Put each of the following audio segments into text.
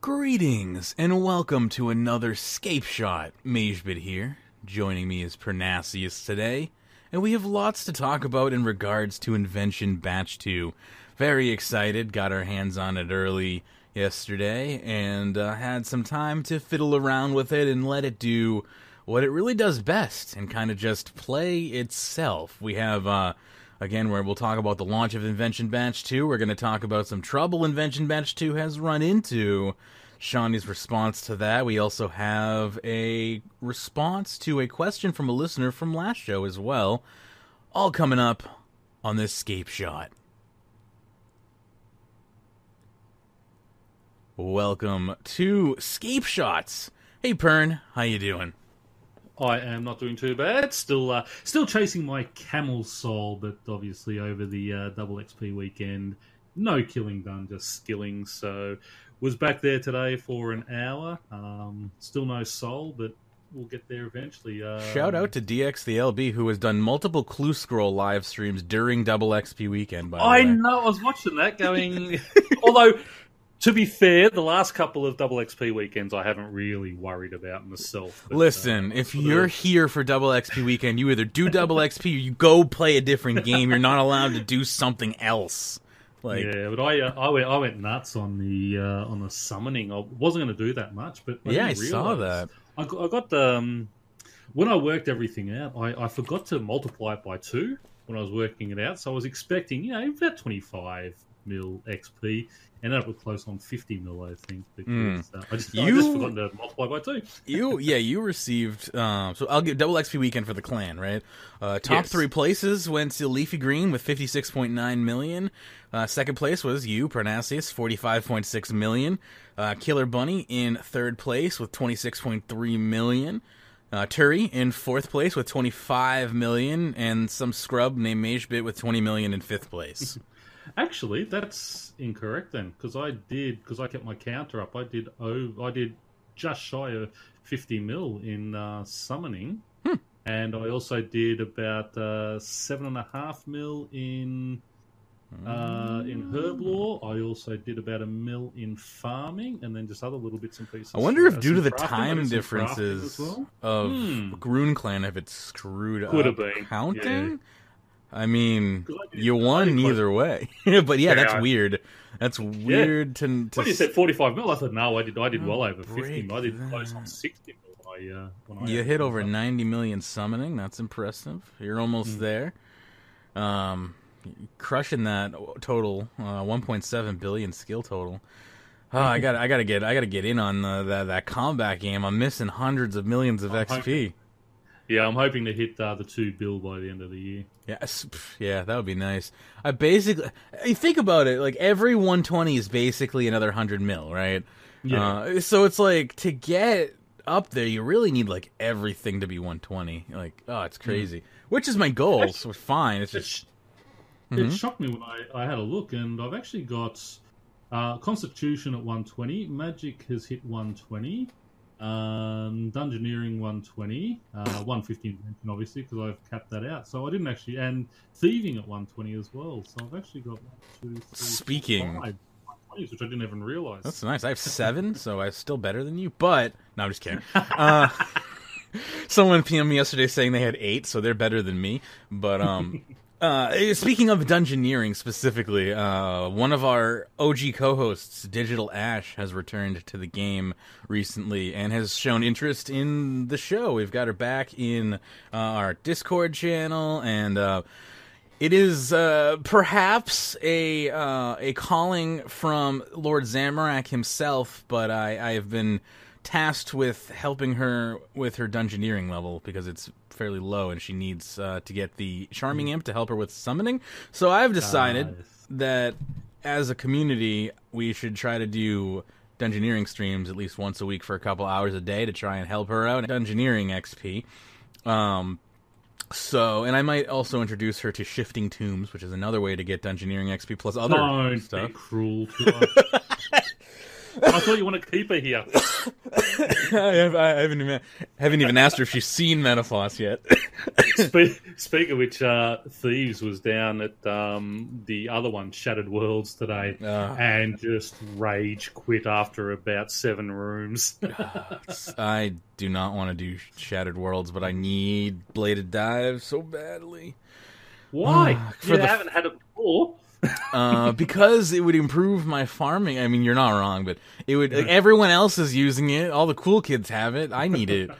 Greetings, and welcome to another Scapeshot. Magebit here. Joining me is Pyrnassius today, and we have lots to talk about in regards to Invention Batch 2. Very excited, got our hands on it early yesterday, and had some time to fiddle around with it and let it do what it really does best, and kind of just play itself. We have, again, where we'll talk about the launch of Invention Batch 2. We're going to talk about some trouble Invention Batch 2 has run into. Shawnee's response to that. We also have a response to a question from a listener from last show as well. All coming up on this Scapeshot. Welcome to Scapeshots. Hey, Pern, how you doing? I am not doing too bad. Still chasing my camel soul, but obviously over the double XP weekend, no killing done, just skilling. So was back there today for an hour. Still no soul, but we'll get there eventually. Shout out to Dxthelb, who has done multiple Clue Scroll live streams during double XP weekend. By the way, I know. I was watching that going. Although, to be fair, the last couple of double XP weekends I haven't really worried about myself. But, listen, if you're here for double XP weekend, you either do double XP or you go play a different game. You're not allowed to do something else. Yeah, but I went nuts on the summoning. I wasn't going to do that much, but I saw that. I got when I worked everything out, I forgot to multiply it by 2 when I was working it out. So I was expecting, about 25 mil XP. Ended up with close on 50 mil, I think. Because I just forgot to multiply by 2. You received. So I'll give double XP weekend for the clan, right? Top 3 places went to Leafy Green with 56.9 million. Second place was you, Pyrnassius, 45.6 million. Killer Bunny in third place with 26.3 million. Turi in fourth place with 25 million, and some scrub named Magebit with 20 million in fifth place. Actually, that's incorrect then, because I kept my counter up. I did just shy of 50 mil in summoning, and I also did about 7.5 mil in Herblore. I also did about 1 mil in farming, and then just other little bits and pieces. I wonder if due to the time differences of Rune Clan, if it's screwed Could up have been. counting. Yeah. I mean, you won either way. But yeah, that's weird. That's weird to... When you said 45 mil, I thought, no, I did well over 50 mil. I did close on 60 mil. When I you hit over 90 million summoning. That's impressive. You're almost there. Crushing that total, 1.7 billion skill total. Oh, I gotta get in on that combat game. I'm missing hundreds of millions of XP. I'm hoping to hit the 2 bill by the end of the year. Yeah, that would be nice. You think about it, like every 120 is basically another 100 mil, right? Yeah. So it's like to get up there, you really need like everything to be 120. Like, it's crazy. Which is my goal, so fine. It's just it shocked me when I had a look, and I've actually got Constitution at 120. Magic has hit 120. Dungeoneering 120, 150 Invention obviously because I've capped that out. So I didn't actually, and Thieving at 120 as well. So I've actually got 1, 2, 3, Speaking 4, 5 120s, which I didn't even realize. That's nice. I have 7, so I'm still better than you. But no, I'm just kidding. Someone PM'd me yesterday saying they had 8, so they're better than me. But speaking of Dungeoneering specifically, one of our OG co-hosts, Digital Ash, has returned to the game recently and has shown interest in the show. We've got her back in our Discord channel, and it is perhaps a calling from Lord Zamorak himself, but I have been tasked with helping her with her Dungeoneering level because it's fairly low and she needs to get the Charming Imp to help her with summoning. So I've decided that as a community we should try to do Dungeoneering streams at least once a week for a couple hours a day to try and help her out in Dungeoneering XP. And I might also introduce her to Shifting Tombs, which is another way to get Dungeoneering XP plus other stuff. Don't be cruel to us. I thought you want to keep her here. haven't even asked her if she's seen Metafloss yet. Speak of which, Thieves was down at the other one, Shattered Worlds, today, and just rage quit after about 7 rooms. I do not want to do Shattered Worlds, but I need Bladed Dive so badly. Why? You haven't had it before. Because it would improve my farming. I mean, you're not wrong, but it would. Everyone else is using it. All the cool kids have it. I need it.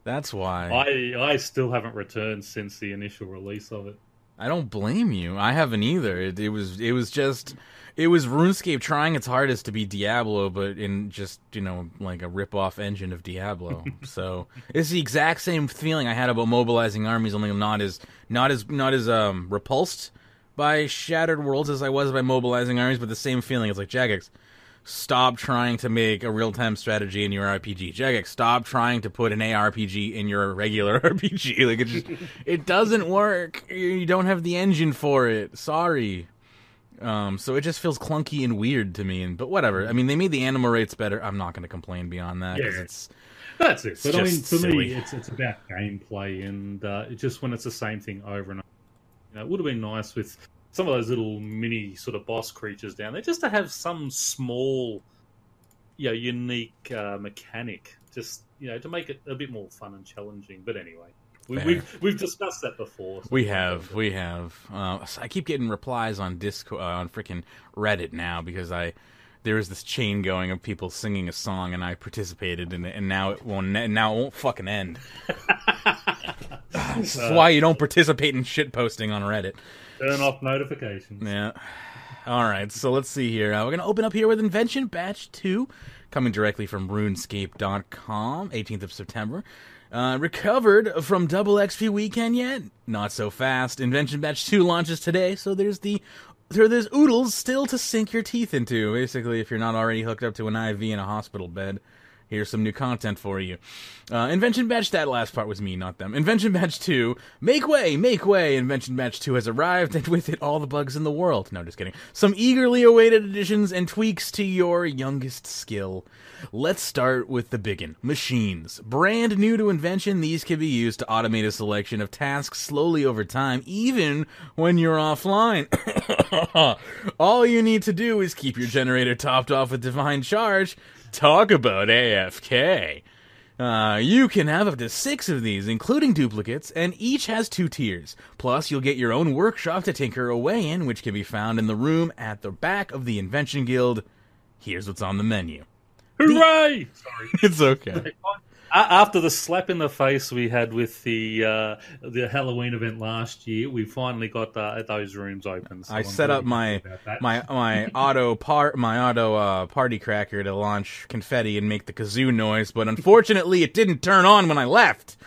That's why. I still haven't returned since the initial release of it. I don't blame you. I haven't either. It was RuneScape trying its hardest to be Diablo, but in just, like a rip-off engine of Diablo. So it's the exact same feeling I had about mobilizing armies, only not as repulsed by Shattered Worlds as I was by mobilizing armies, but the same feeling. It's like, Jagex, stop trying to make a real-time strategy in your RPG. Jagex, stop trying to put an ARPG in your regular RPG. Like, it doesn't work. You don't have the engine for it. Sorry. So it just feels clunky and weird to me. But whatever. I mean, they made the animal rates better. I'm not going to complain beyond that. Yeah. That's it. But I mean, for me, it's about gameplay, and it's just when it's the same thing over and over. It would have been nice with some of those little mini sort of boss creatures down there, just to have some small, unique mechanic, just to make it a bit more fun and challenging. But anyway, we've discussed that before. So we have. I keep getting replies on Discord, on freaking Reddit now, because there was this chain going of people singing a song, and I participated in it, and now it won't fucking end. This is why you don't participate in shit posting on Reddit. Turn off notifications. Yeah. All right, so let's see here. We're going to open up here with Invention Batch 2, coming directly from RuneScape.com, 18th of September. Recovered from Double XP weekend yet? Not so fast. Invention Batch 2 launches today, so there's oodles still to sink your teeth into. Basically, if you're not already hooked up to an IV in a hospital bed, here's some new content for you. Invention Batch, that last part was me, not them. Invention Batch 2, make way, make way. Invention Batch 2 has arrived, and with it, all the bugs in the world. No, just kidding. Some eagerly awaited additions and tweaks to your youngest skill. Let's start with the biggin. Machines. Brand new to Invention, these can be used to automate a selection of tasks slowly over time, even when you're offline. All you need to do is keep your generator topped off with Divine Charge. Talk about AFK. You can have up to 6 of these, including duplicates, and each has 2 tiers. Plus, you'll get your own workshop to tinker away in, which can be found in the room at the back of the Invention Guild. Here's what's on the menu. Hooray! Sorry. It's okay. After the slap in the face we had with the Halloween event last year, we finally got those rooms open. So I set up my auto party cracker to launch confetti and make the kazoo noise, but unfortunately it didn't turn on when I left.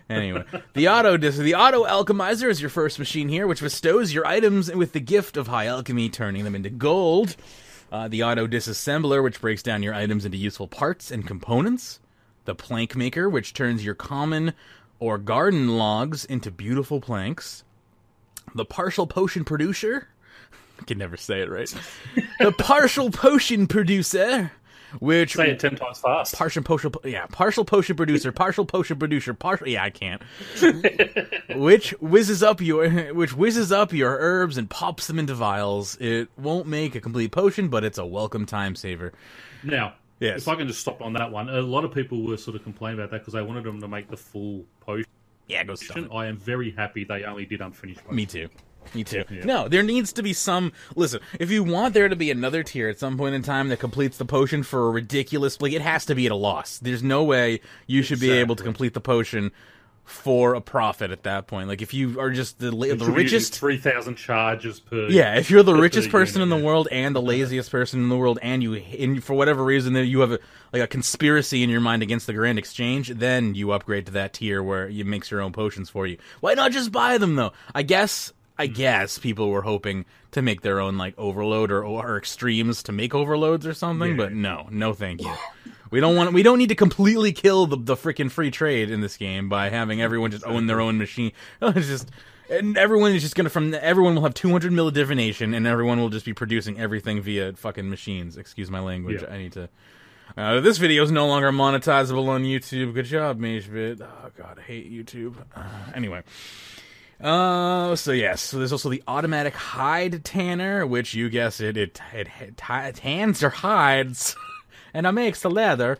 Anyway, the auto alchemizer is your first machine here, which bestows your items with the gift of high alchemy, turning them into gold. The auto disassembler, which breaks down your items into useful parts and components. The plank maker, which turns your common or garden logs into beautiful planks. The partial potion producer. I can never say it right. The partial potion producer, which say it 10 times fast. Partial potion producer. Yeah, I can't. which whizzes up your herbs and pops them into vials. It won't make a complete potion, but it's a welcome time saver. Now, yes. If I can just stop on that one, a lot of people were sort of complaining about that because they wanted them to make the full potion. Yeah, go stuff it. I am very happy they only did unfinished potion. Me too. Yeah. No, there needs to be some... Listen, if you want there to be another tier at some point in time that completes the potion for a ridiculous... Like, it has to be at a loss. There's no way you should be able to complete the potion for a profit at that point. Like, if you are just the richest... 3,000 charges per... Yeah, if you're the richest person in the world and the laziest person in the world, and for whatever reason you have a conspiracy in your mind against the Grand Exchange, then you upgrade to that tier where it makes your own potions for you. Why not just buy them, though? I guess people were hoping to make their own, like, overload or extremes to make overloads or something, but no thank you. We don't need to completely kill the freaking free trade in this game by having everyone just own their own machine. Everyone will have 200 mil of divination, and everyone will just be producing everything via fucking machines. Excuse my language. Yeah. This video is no longer monetizable on YouTube. Good job, Magebit. Oh, God, I hate YouTube. Anyway. So there's also the automatic hide tanner, which, you guessed it, it tans your hides, and it makes the leather.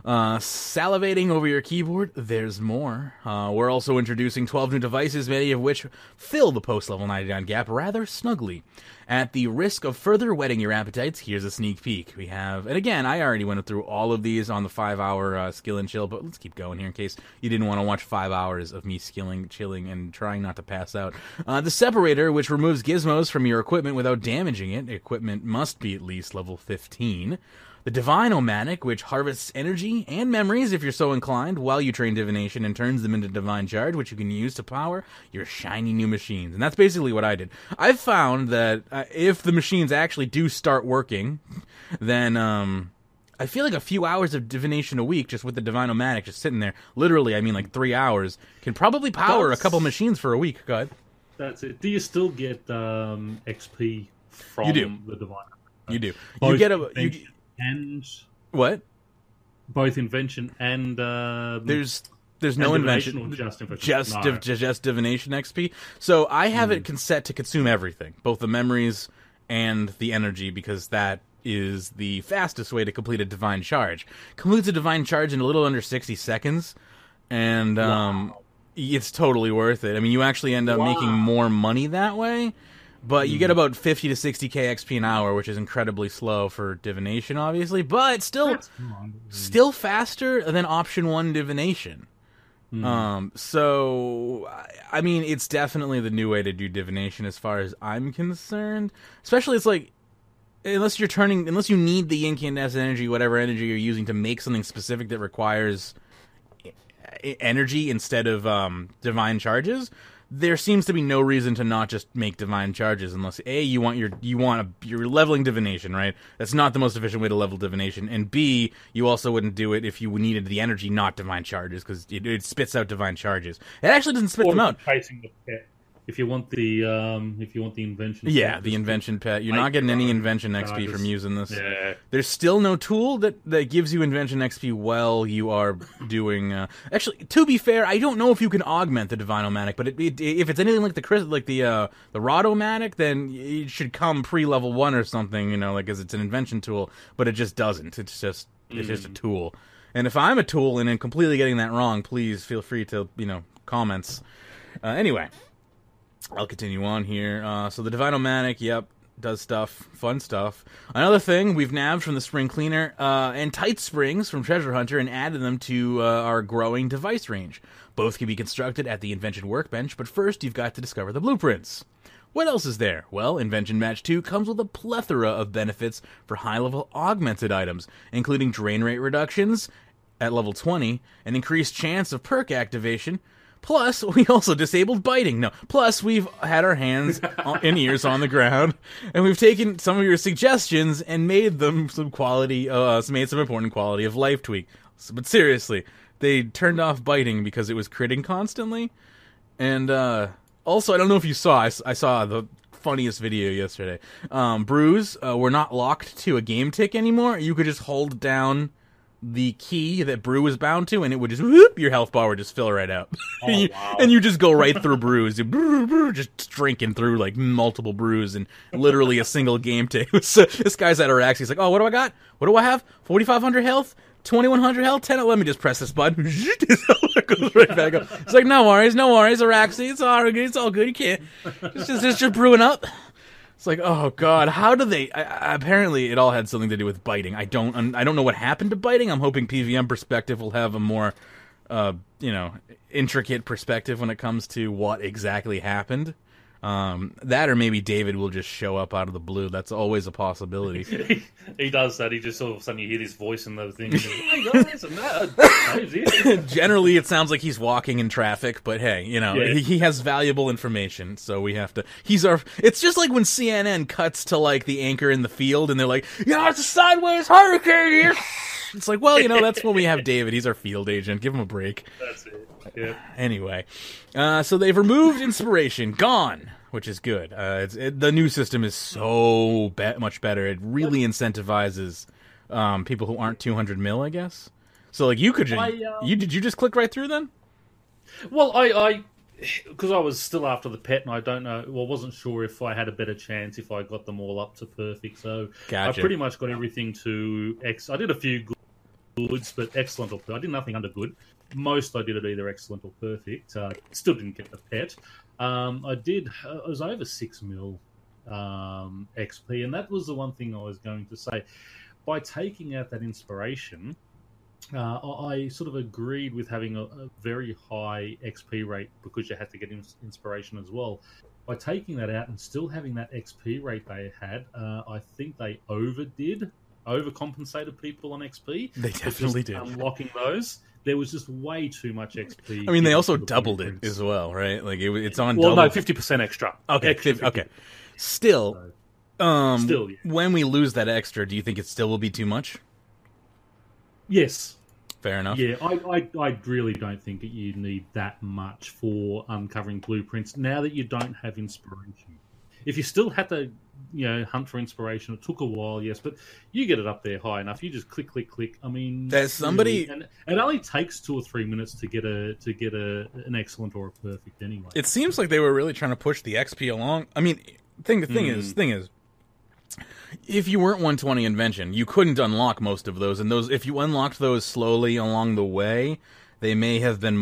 Salivating over your keyboard, there's more. We're also introducing 12 new devices, many of which fill the post-level 99 gap rather snugly. At the risk of further whetting your appetites, here's a sneak peek. We have, and again, I already went through all of these on the 5-hour skill and chill, but let's keep going here in case you didn't want to watch 5 hours of me skilling, chilling, and trying not to pass out. The separator, which removes gizmos from your equipment without damaging it. Equipment must be at least level 15. The Divine-O-Matic, which harvests energy and memories if you're so inclined while you train divination and turns them into divine charge, which you can use to power your shiny new machines. And that's basically what I did. I've found that if the machines actually do start working, then I feel like a few hours of divination a week just with the Divine-O-Matic just sitting there, literally, I mean like 3 hours, can probably power a couple machines for a week. Go ahead. That's it. Do you still get XP from the Divine? You do. You get a... And what? Both invention and there's no invention, or just divination XP. So I have it set to consume everything, both the memories and the energy, because that is the fastest way to complete a divine charge. Completes a divine charge in a little under 60 seconds, and it's totally worth it. I mean, you actually end up making more money that way. But you get about 50 to 60k XP an hour, which is incredibly slow for divination, obviously, but still faster than option 1 divination. So, I mean, it's definitely the new way to do divination as far as I'm concerned. Especially, it's like, unless you need the incandescent energy, whatever energy you're using to make something specific that requires energy instead of divine charges, there seems to be no reason to not just make divine charges, unless A, you're leveling divination, right? That's not the most efficient way to level divination, and B, you also wouldn't do it if you needed the energy, not divine charges, because it spits out divine charges. It actually doesn't spit them out. Chasing the pet. If you want the invention, the invention pet, you're not getting any invention XP from using this. Yeah. There's still no tool that gives you invention XP while you are doing. Actually, to be fair, I don't know if you can augment the Divine-O-Matic, but if it's anything like the Rod-O-Matic, then it should come pre-level 1 or something, because it's an invention tool. But it just doesn't. It's just a tool. And if I'm a tool and I'm completely getting that wrong, please feel free to comments. Anyway. I'll continue on here. So the Divine-O-Matic, does stuff, fun stuff. Another thing, we've nabbed from the Spring Cleaner and Tight Springs from Treasure Hunter and added them to our growing device range. Both can be constructed at the Invention Workbench, but first you've got to discover the blueprints. What else is there? Well, Invention Match 2 comes with a plethora of benefits for high-level augmented items, including drain rate reductions at level 20, an increased chance of perk activation. Plus, we also disabled biting. Plus, we've had our hands and ears on the ground, and we've taken some of your suggestions and made them made some important quality of life tweak. But seriously, they turned off biting because it was critting constantly. And also, I don't know if you saw, I saw the funniest video yesterday. Brews were not locked to a game tick anymore. You could just hold down the key that brew was bound to, and it would just your health bar would just fill right up. And you just go right through brews, just drinking through like multiple brews and literally a single game tick. So this guy's at Arax, he's like, oh, what do I got? What do I have? 4,500 health? 2,100 health? 10? Let me just press this button. It goes right back up. It's like, no worries, Araxi, it's all good, you can't. It's just brewing up. It's like, oh god, how do they? Apparently, it all had something to do with biting. I don't know what happened to biting. I'm hoping PVM perspective will have a more, intricate perspective when it comes to what exactly happened. That, or maybe David will just show up out of the blue. That's always a possibility. He does that. He just all of a sudden you hear his voice and those things. Hey guys, and that. Generally, it sounds like he's walking in traffic, but hey, he has valuable information, so we have to. It's just like when CNN cuts to like the anchor in the field, and they're like, it's a sideways hurricane here. It's like, well, that's when we have David. He's our field agent. Give him a break. That's it. Yeah. Anyway, so they've removed inspiration. Gone. Which is good. The new system is so much better. It really incentivizes people who aren't 200 mil, I guess. So like you could did you just click right through then? Well, I because I was still after the pet, and I don't know. Well, wasn't sure if I had a better chance if I got them all up to perfect. So Gotcha. I pretty much got everything to X. I did a few goods, but excellent or I did nothing under good. Most I did at either excellent or perfect. Still didn't get the pet. I did. I was over 6 mil XP, and that was the one thing I was going to say. By taking out that inspiration, I sort of agreed with having a very high XP rate because you had to get inspiration as well. By taking that out and still having that XP rate they had, I think they overcompensated people on XP. They definitely did. Unlocking those, there was just way too much XP. I mean, they also doubled it as well, right? Like it's on. Well, double. No, 50% extra. Okay, okay. Still, yeah. When we lose that extra, do you think it still will be too much? Yes. Fair enough. Yeah, I really don't think that you need that much for uncovering blueprints now that you don't have inspiration. If you still had to, hunt for inspiration, it took a while, yes, but you get it up there high enough. You just click, click, click. I mean, there's somebody, and it only takes 2 or 3 minutes to get an excellent or a perfect anyway. It seems like they were really trying to push the XP along. I mean, thing is. If you weren't 120 Invention, you couldn't unlock most of those, and if you unlocked those slowly along the way, they may have been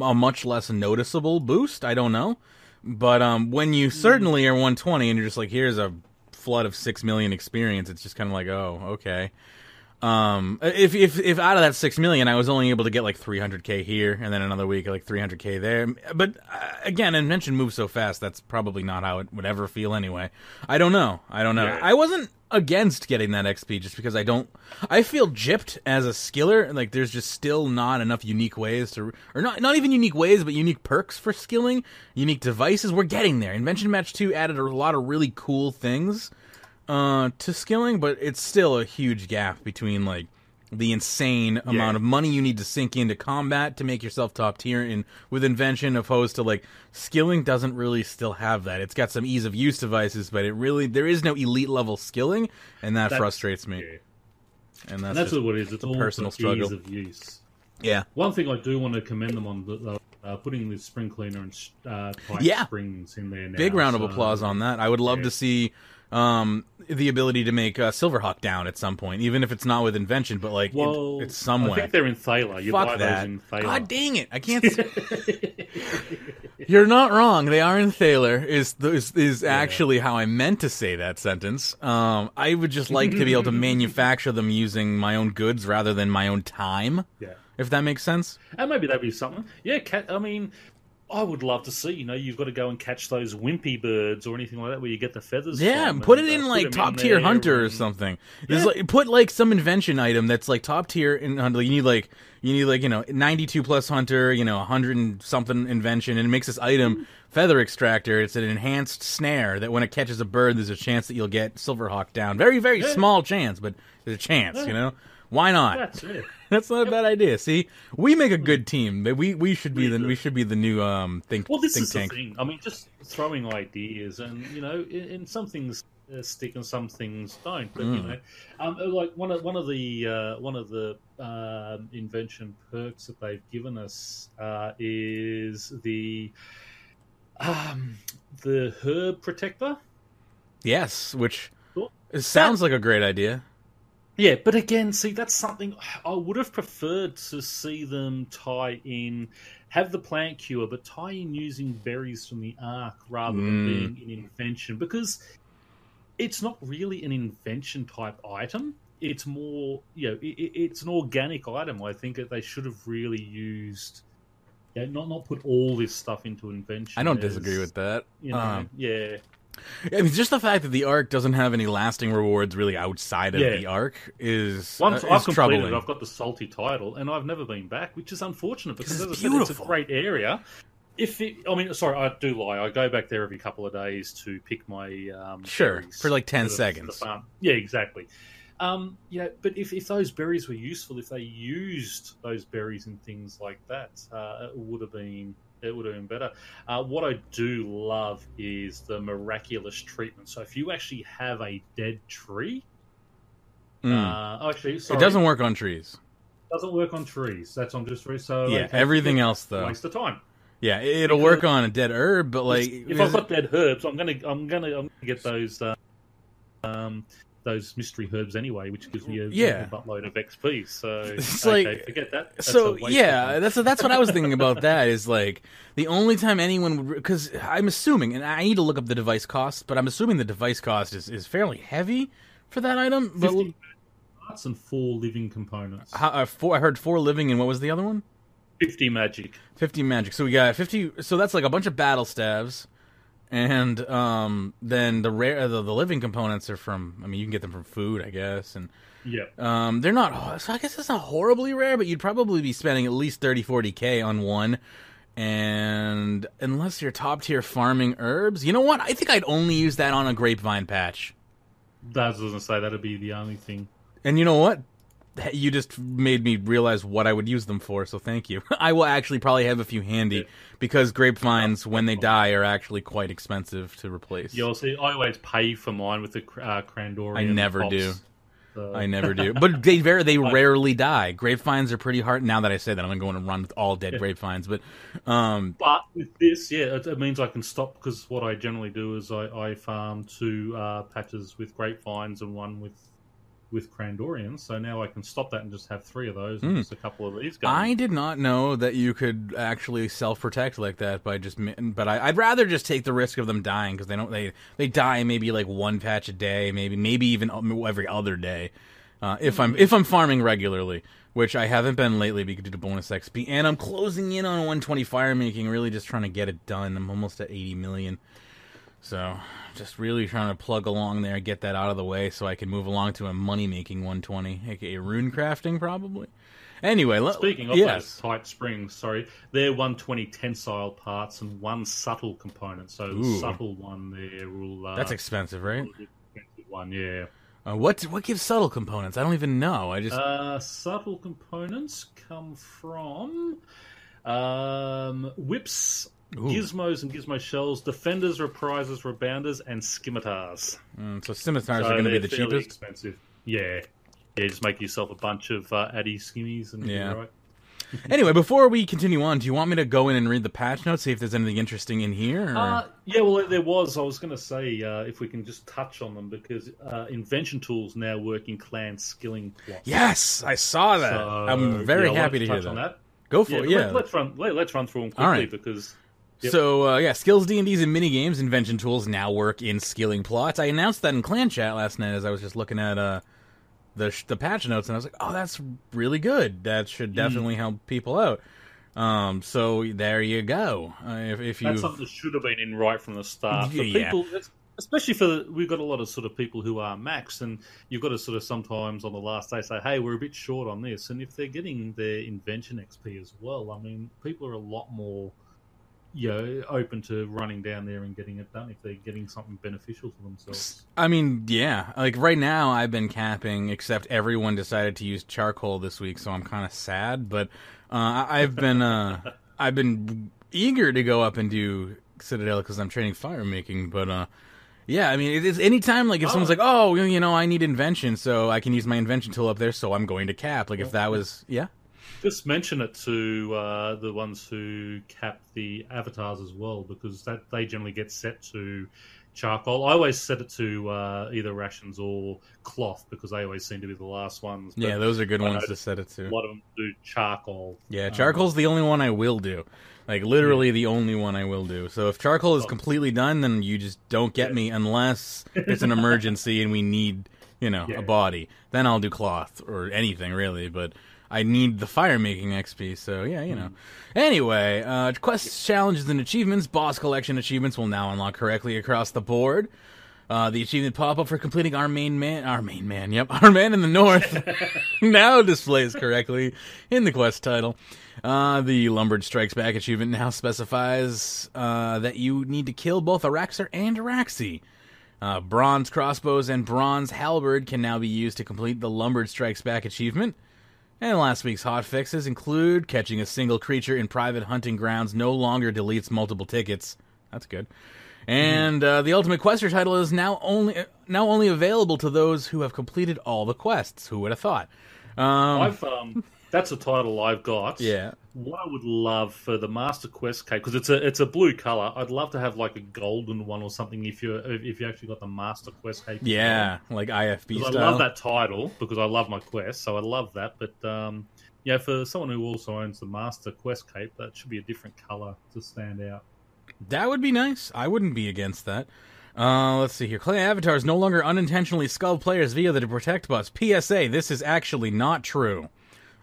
a much less noticeable boost. I don't know, but when you certainly are 120 and you're just like, here's a flood of 6 million experience, it's just kind of like, oh, okay. If out of that 6 million, I was only able to get like 300k here, and then another week like 300k there. But again, Invention moves so fast. That's probably not how it would ever feel anyway. I don't know. Yeah. I wasn't against getting that XP just because I feel gypped as a skiller. Like there's just still not enough unique ways to, or not even unique ways, but unique perks for skilling, unique devices. We're getting there. Invention Match 2 added a lot of really cool things to skilling, but it's still a huge gap between like the insane amount of money you need to sink into combat to make yourself top tier with Invention, opposed to like skilling doesn't really still have that. It's got some ease of use devices, but there is no elite level skilling, and that frustrates me. Yeah. And that's what it is. It's all personal struggle. Ease of use. Yeah. One thing I do want to commend them on putting the spring cleaner and tight springs in there now. Big round of applause on that. I would love to see the ability to make Silverhawk down at some point, even if it's not with Invention, but like it's somewhere. I think they're in Thaler. You Fuck buy that. those in Thaler. God dang it! I can't. You're not wrong. They are in Thaler. Is actually how I meant to say that sentence. I would just like to be able to manufacture them using my own goods rather than my own time. Yeah. If that makes sense. And maybe that'd be something. Yeah. I mean, I would love to see, you've got to go and catch those wimpy birds or anything like that where you get the feathers from. Put it in like top tier hunter or something. Put like some Invention item that's like top tier in hunter. You need 92 plus hunter, 100 and something Invention, and it makes this item feather extractor. It's an enhanced snare that when it catches a bird, there's a chance that you'll get Silverhawk down. Very, very small chance, but there's a chance, Why not? That's it. That's not a bad idea. See, we make a good team. We should be the new think. Well, this think is tank. the thing. I mean, just throwing ideas, and in some things stick and some things don't. But like one of the Invention perks that they've given us is the herb protector. Yes, which sounds like a great idea. Yeah, but again, see, that's something I would have preferred to see them tie in, have the plant cure, but tie in using berries from the Ark rather than being an Invention, because it's not really an Invention type item. It's more, it's an organic item. I think that they should have really used, not put all this stuff into Invention. I don't disagree with that. Yeah. I mean, just the fact that the Ark doesn't have any lasting rewards really outside of the Ark is Once I've completed troubling. it, I've got the salty title, and I've never been back, which is unfortunate because it's as I said, it's a great area. I do lie. I go back there every couple of days to pick my berries for like 10 seconds. The farm. Yeah, exactly. But if those berries were useful, if they used those berries and things like that, it would have been better. What I do love is the miraculous treatment. So if you actually have a dead tree, Actually, sorry. It doesn't work on trees. Doesn't work on trees. That's on just trees. So yeah, everything else though. Waste of time. Yeah, it'll work on a dead herb, but like if I've got dead herbs, I'm gonna get those mystery herbs anyway, which gives me a buttload of XP. So it's forget that. That's that's what I was thinking about. That is like the only time anyone would, because I'm assuming, and I need to look up the device cost, but I'm assuming the device cost is fairly heavy for that item. 50 parts and 4 living components. I heard 4 living, and what was the other one? 50 magic. 50 magic. So we got 50. So that's like a bunch of battle staves. And then the living components are from, I mean, you can get them from food, I guess. And they're not, so I guess it's not horribly rare, but you'd probably be spending at least 30-40K on one. And unless you're top tier farming herbs, you know what? I think I'd only use that on a grapevine patch. That's what I was going to say. That'd be the only thing. And you know what? You just made me realize what I would use them for, so thank you. I will actually probably have a few handy, because grapevines, when they die, are actually quite expensive to replace. You'll see, I always pay for mine with the Crandorian. I never pops, do. so. I never do. But they rarely die. Grapevines are pretty hard. Now that I say that, I'm going to run with all dead grapevines. But with this, it means I can stop, because what I generally do is I farm 2 patches with grapevines and 1 with Crandorians, so now I can stop that and just have 3 of those and just a couple of these going. I did not know that you could actually self-protect like that by just, but I'd rather just take the risk of them dying, because they die maybe like 1 patch a day, maybe even every other day, if I'm farming regularly, which I haven't been lately because due to bonus XP, and I'm closing in on 120 fire making, really just trying to get it done. I'm almost at 80 million. So, just really trying to plug along there, get that out of the way so I can move along to a money-making 120, aka rune crafting, probably. Anyway, speaking of those tight springs, they're 120 tensile parts and 1 subtle component. So, the subtle one there will... that's expensive, right? Expensive one, yeah. What gives subtle components? I don't even know. Subtle components come from whips... Ooh. Gizmos and gizmo shells, defenders, reprisers, rebounders, and scimitars. So scimitars are going to be the cheapest? Expensive. Yeah, just make yourself a bunch of addy skimmies and you're right. Anyway, before we continue on, do you want me to go in and read the patch notes, see if there's anything interesting in here? Well, there was. I was going to say, if we can just touch on them, because Invention tools now work in clan skilling plots. Yes, I saw that. So, I'm very happy to hear that. Go for it, Let's run through them quickly, because... Yep. So, skills, D&Ds, and minigames, Invention tools now work in skilling plots. I announced that in clan chat last night as I was just looking at the patch notes, and I was like, oh, that's really good. That should definitely help people out. So there you go. If you That's something that should have been in right from the start. For people, especially we've got a lot of sort of people who are max, and you've got to sort of sometimes on the last day say, hey, we're a bit short on this. And if they're getting their Invention XP as well, I mean, people are a lot more... open to running down there and getting it done if they're getting something beneficial for themselves. I mean, like right now I've been capping, except everyone decided to use charcoal this week, so I'm kind of sad. But I've been eager to go up and do Citadel because I'm training fire making. But I mean, it is anytime like if someone's like, oh, I need Invention, so I can use my Invention tool up there, so I'm going to cap. Like if that was Just mention it to the ones who cap the avatars as well, because they generally get set to charcoal. I always set it to either rations or cloth, because they always seem to be the last ones. But those are good ones to set it to. A lot of them do charcoal. Yeah, charcoal's the only one I will do. Like, literally the only one I will do. So if charcoal is completely done, then you just don't get me unless it's an emergency and we need, a body. Then I'll do cloth or anything, really, but... I need the fire-making XP, so Anyway, quests, challenges, and achievements. Boss collection achievements will now unlock correctly across the board. The achievement pop-up for completing our man in the north now displays correctly in the quest title. The Lumbered Strikes Back achievement now specifies that you need to kill both Araxer and Araxi. Bronze crossbows and bronze halberd can now be used to complete the Lumbered Strikes Back achievement. And last week's hotfixes include catching a single creature in private hunting grounds no longer deletes multiple tickets. That's good. And the Ultimate Quester title is now only available to those who have completed all the quests. Who would have thought? That's a title I've got. Yeah. What I would love for the Master Quest cape, because it's a blue color. I'd love to have like a golden one or something if you actually got the Master Quest cape. Yeah, like IFB style. I love that title because I love my quest, so I love that. But yeah, for someone who also owns the Master Quest cape, that should be a different color to stand out. That would be nice. I wouldn't be against that. Let's see here. Clay avatars no longer unintentionally skull players via the Protect bus. PSA, this is actually not true.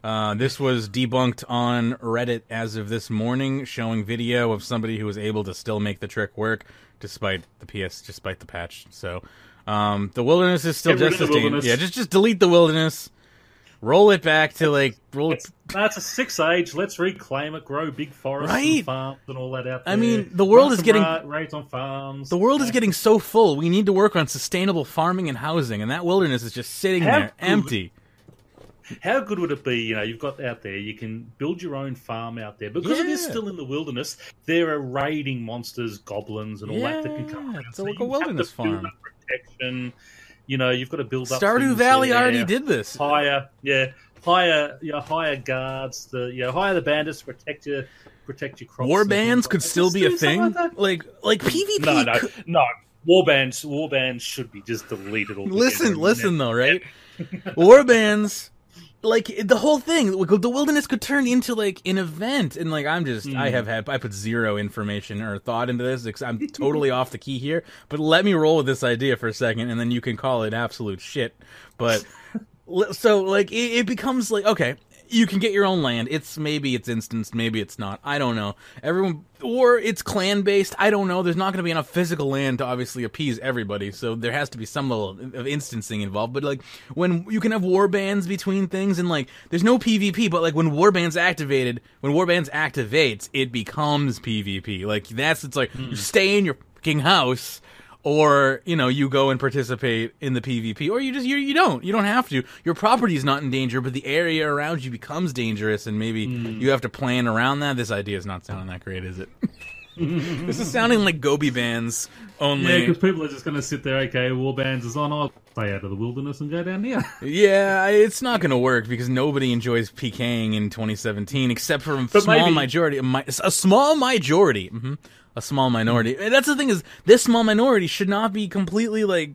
This was debunked on Reddit as of this morning, showing video of somebody who was able to still make the trick work despite the patch. So, the wilderness is still just sustained. Yeah, just delete the wilderness. Roll it back to That's a 6 age. Let's reclaim it. Grow big forests and farms and all that out there. I mean, the world is getting raids on farms. The world is getting so full. We need to work on sustainable farming and housing, and that wilderness is just sitting there empty. How good would it be, you've got out there, you can build your own farm out there. Because it is still in the wilderness, there are raiding monsters, goblins, and all that can come around. It's like a wilderness farm. Protection. You've got to build up Stardew Valley already did this. Hire guards, hire the bandits to protect your crops. War bands could still be a thing? Like PvP? No. War bands should be just deleted altogether. Listen though, right? War bands, like the whole thing, the wilderness could turn into like an event, and like I put zero information or thought into this because I'm totally off the key here. But let me roll with this idea for a second, and then you can call it absolute shit. But so like it becomes like, okay, you can get your own land. Maybe it's instanced, maybe it's not. I don't know. Or it's clan based. I don't know. There's not going to be enough physical land to obviously appease everybody, so there has to be some level of instancing involved. But like when you can have war bands between things, and like there's no PvP, but like when war bands activates, it becomes PvP. Like it's like you stay in your fucking house. Or, you go and participate in the PvP, or you don't have to. Your property is not in danger, but the area around you becomes dangerous, and maybe you have to plan around that. This idea is not sounding that great, is it? This is sounding like Gobi bands only. Yeah, because people are just going to sit there, okay, war bands is on, I'll stay out of the wilderness and go down here. Yeah, it's not going to work, because nobody enjoys PKing in 2017, except for a small majority. A small majority. A small minority. And that's the thing, is this small minority should not be completely like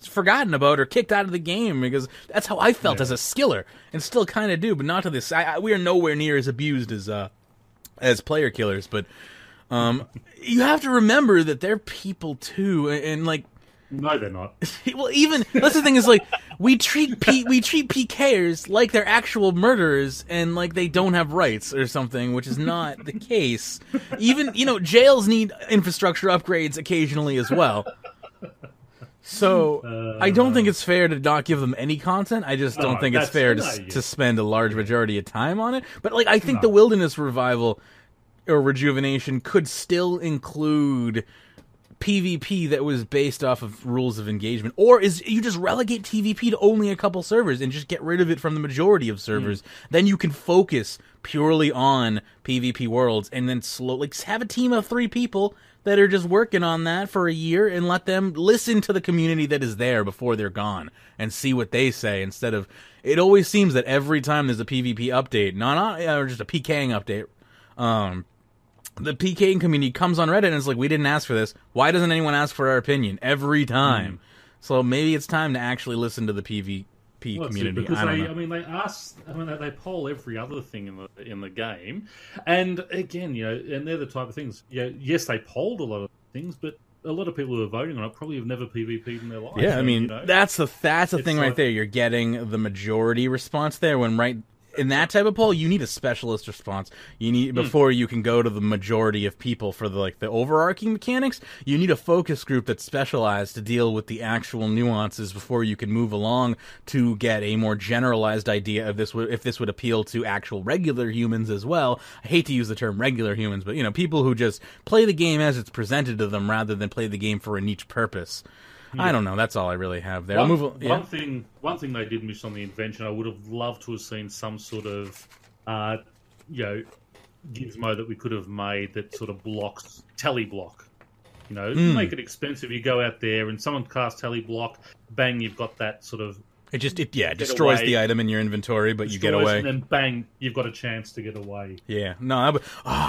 forgotten about or kicked out of the game, because that's how I felt as a skiller, and still kind of do, but not to this. We are nowhere near as abused as player killers, but you have to remember that they're people too, and like. No, they're not. Well, even that's the thing, is like we treat PKers like they're actual murderers, and like they don't have rights or something, which is not the case. Even jails need infrastructure upgrades occasionally as well. So I don't think it's fair to not give them any content. I just don't think it's fair to spend a large majority of time on it. But like I think the wilderness revival or rejuvenation could still include PvP that was based off of rules of engagement, or is you just relegate PvP to only a couple servers and just get rid of it from the majority of servers. Then you can focus purely on PvP worlds, and then slowly have a team of 3 people that are just working on that for a year, and let them listen to the community that is there before they're gone and see what they say, instead of, it always seems that every time there's a PvP update, or just a PKing update, the PKing community comes on Reddit and is like, we didn't ask for this. Why doesn't anyone ask for our opinion? Every time. So maybe it's time to actually listen to the PvP community. Because I don't know. They poll every other thing in the game, and again, and they're the type of things. Yes, they polled a lot of things, but a lot of people who are voting on it probably have never PvP'd in their life. Yeah, I mean, that's the thing right there. You're getting the majority response there, when in that type of poll, you need a specialist response. You need, before you can go to the majority of people for the overarching mechanics, you need a focus group that's specialized to deal with the actual nuances before you can move along to get a more generalized idea of if this would appeal to actual regular humans as well. I hate to use the term regular humans, but people who just play the game as it's presented to them rather than play the game for a niche purpose. Yeah. I don't know. That's all I really have there. One thing they did miss on the Invention, I would have loved to have seen some sort of, gizmo that we could have made that sort of blocks tally block. You know, make it expensive. You go out there and someone casts Tele Block, bang, you've got that sort of... It destroys the item in your inventory, but you get away. And then bang, you've got a chance to get away. Yeah, no, it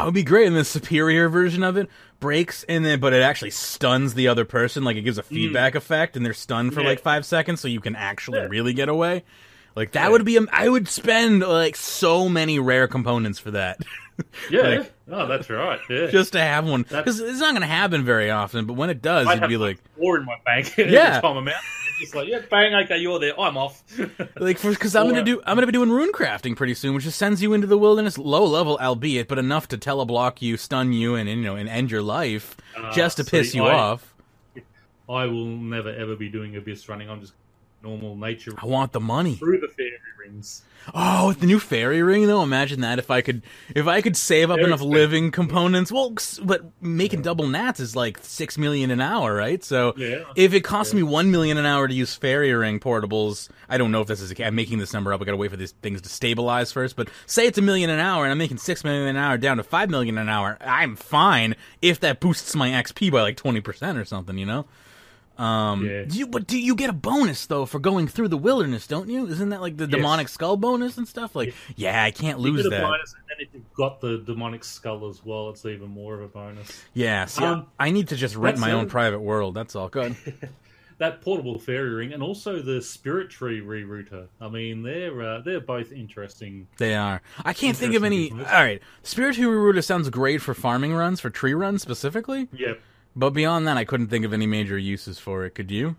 would be great. And the superior version of it breaks, but it actually stuns the other person. Like, it gives a feedback effect, and they're stunned for like 5 seconds, so you can actually really get away. Like, that would be... I would spend, like, so many rare components for that. Yeah. Like, oh, that's right. Yeah. Just to have one. Because it's not going to happen very often, but when it does, you'd be like... 4 in my bank every time I'm out. Just like, yeah, bang, okay, you're there, I'm off. Like, because I'm gonna be doing rune crafting pretty soon, which just sends you into the wilderness, low level, albeit, but enough to teleblock you, stun you, and end your life, just to piss you off. I will never ever be doing abyss running. I'm just normal nature. I want the money through the fairy rings. Oh, with the new fairy ring though, imagine that if I could save up enough living components. Well, but making double nats is like 6 million an hour, right? So if it costs me 1 million an hour to use fairy ring portables, I don't know if this is I'm making this number up. I got to wait for these things to stabilize first. But say it's $1 million an hour, and I'm making 6 million an hour down to 5 million an hour. I'm fine if that boosts my XP by like 20% or something, you know. But do you get a bonus though for going through the wilderness? Don't you? Isn't that like the demonic skull bonus and stuff? Like, I can't lose that. Bonus, and then if you've got the demonic skull as well, it's even more of a bonus. Yeah, see, I need to just rent my own private world. That's all. Good. That portable fairy ring and also the spirit tree rerouter. I mean, they're both interesting. They are. I can't think of any. All right, spirit tree rerouter sounds great for farming runs, for tree runs specifically. Yep. But beyond that, I couldn't think of any major uses for it. Could you?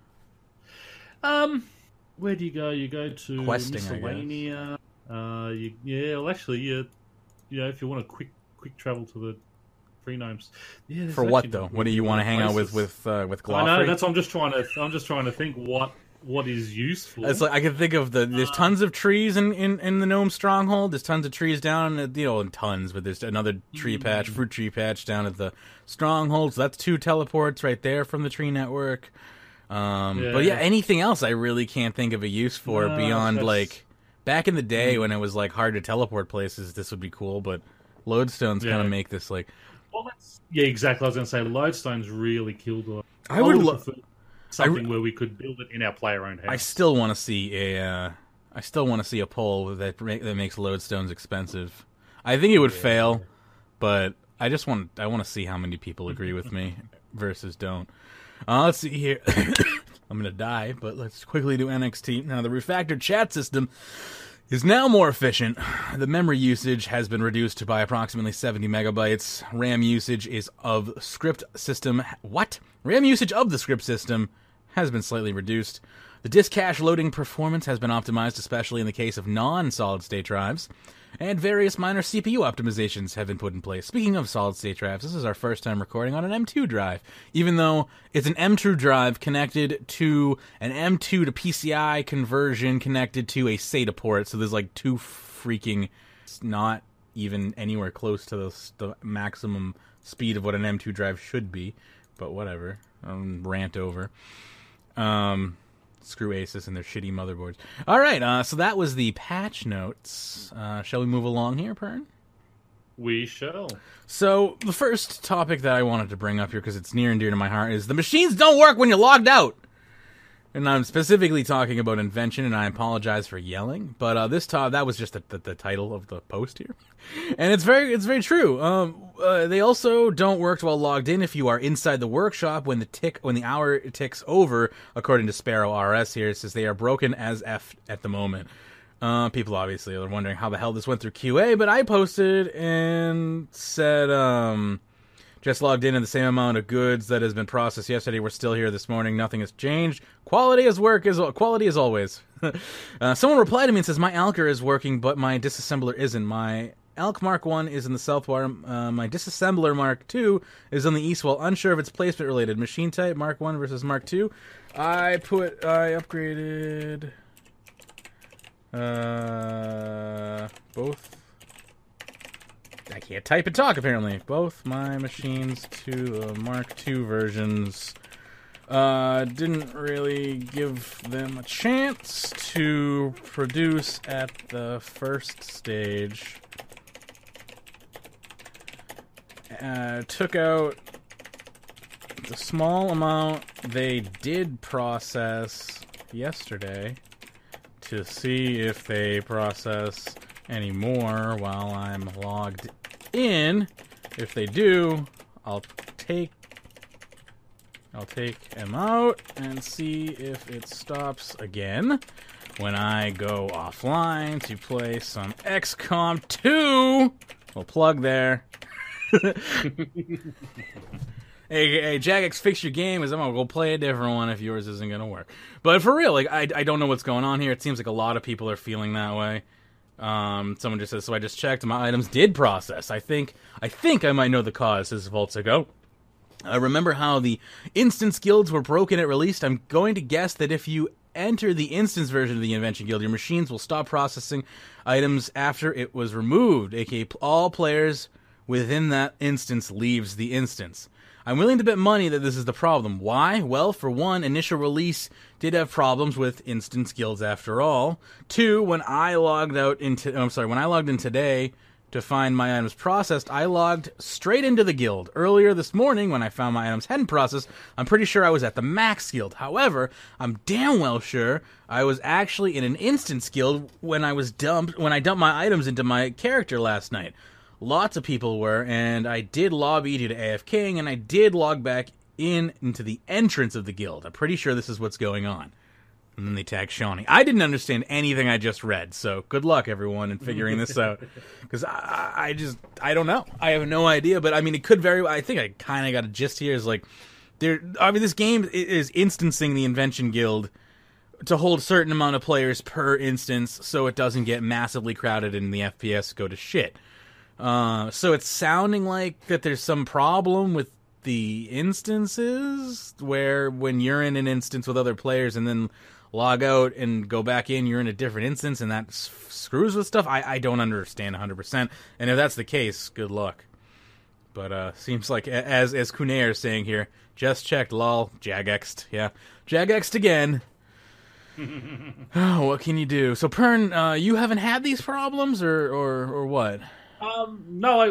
Where do you go? You go to questing, Miscellanea. If you want to quick travel to the free gnomes. Yeah, for what though? What do you want to hang out with Glofrey? I know. That's. I'm just trying to think what is useful. It's like I can think of there's tons of trees in the gnome stronghold. There's tons of trees down in tons, but there's another fruit tree patch down at the stronghold. So that's 2 teleports right there from the tree network. But anything else I really can't think of a use for beyond like back in the day when it was like hard to teleport places. This would be cool, but lodestones kind of make this like. Well, exactly. I was going to say lodestones really killed it. I would love something where we could build it in our player-owned house. I still want to see a poll that makes lodestones expensive. I think it would fail, but I want to see how many people agree with me versus don't. Let's see here. I'm gonna die, but let's quickly do NXT. Now, the refactored chat system is now more efficient. The memory usage has been reduced by approximately 70 megabytes. RAM usage of the script system has been slightly reduced. The disk cache loading performance has been optimized, especially in the case of non-solid-state drives. And various minor CPU optimizations have been put in place. Speaking of solid-state drives, this is our first time recording on an M2 drive, even though it's an M2 drive connected to an M2 to PCI conversion connected to a SATA port, so there's like 2 freaking... It's not even anywhere close to the maximum speed of what an M2 drive should be, but whatever. Rant over. Screw Asus and their shitty motherboards. All right, so that was the patch notes. Shall we move along here, Pern? We shall. So the first topic that I wanted to bring up here, because it's near and dear to my heart, is the machines don't work when you're logged out. And I'm specifically talking about Invention, and I apologize for yelling, but that was just the title of the post here, and it's very true. They also don't work while logged in if you are inside the workshop when the hour ticks over. According to Sparrow RS here, it says they are broken as F at the moment. People obviously are wondering how the hell this went through QA, but I posted and said just logged in and the same amount of goods that has been processed yesterday. We're still here this morning. Nothing has changed. Quality as always. Someone replied to me and says, my Alker is working, but my disassembler isn't. My Alk Mark 1 is in the south wall. My disassembler Mark 2 is on the east wall. Unsure if it's placement related. Machine type, Mark 1 versus Mark 2. I upgraded both. I can't type and talk, apparently. Both my machines to Mark II versions. Didn't really give them a chance to produce at the first stage. Took out the small amount they did process yesterday to see if they process any more while I'm logged in. If they do, I'll take them out and see if it stops again when I go offline to play some XCOM 2. We'll plug there. Hey, Jagex, fix your game, because I'm going to go play a different one if yours isn't going to work. But for real, like, I don't know what's going on here. It seems like a lot of people are feeling that way. Someone just says, so I just checked, my items did process. I think I might know the cause, says Voltigo. Remember how the instance guilds were broken at release? I'm going to guess that if you enter the instance version of the Invention Guild, your machines will stop processing items after it was removed, aka all players within that instance leaves the instance. I'm willing to bet money that this is the problem. Why? Well, for one, initial release did have problems with instance guilds after all. Two, when I logged in today to find my items processed, I logged straight into the guild. Earlier this morning, when I found my items hadn't processed, I'm pretty sure I was at the max guild. However, I'm damn well sure I was actually in an instance guild when I dumped my items into my character last night. Lots of people were, and I did lobby due to AFKing, and I did log back into the entrance of the guild. I'm pretty sure this is what's going on. And then they tag Shawnee. I didn't understand anything I just read, so good luck, everyone, in figuring this out. Because I don't know. I have no idea, but I mean, it could very well. I think I kind of got a gist here. Is like, this game is instancing the Invention Guild to hold a certain amount of players per instance, so it doesn't get massively crowded and the FPS go to shit. So it's sounding like that there's some problem with the instances where when you're in an instance with other players and then log out and go back in, you're in a different instance and that screws with stuff. I don't understand 100%. And if that's the case, good luck. But seems like, as Kunair is saying here, just checked, lol, Jagexed. Yeah, Jagexed again. Oh, what can you do? So, Pern, you haven't had these problems or what? No, I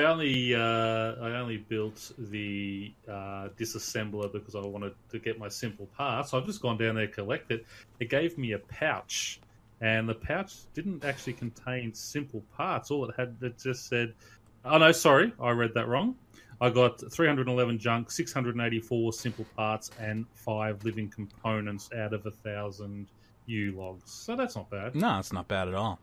only built the disassembler because I wanted to get my simple parts. So I've just gone down there, collect it. It gave me a pouch, and the pouch didn't actually contain simple parts. All it just said, oh no, sorry, I read that wrong. I got 311 junk, 684 simple parts, and 5 living components out of 1,000 U logs. So that's not bad. No, it's not bad at all.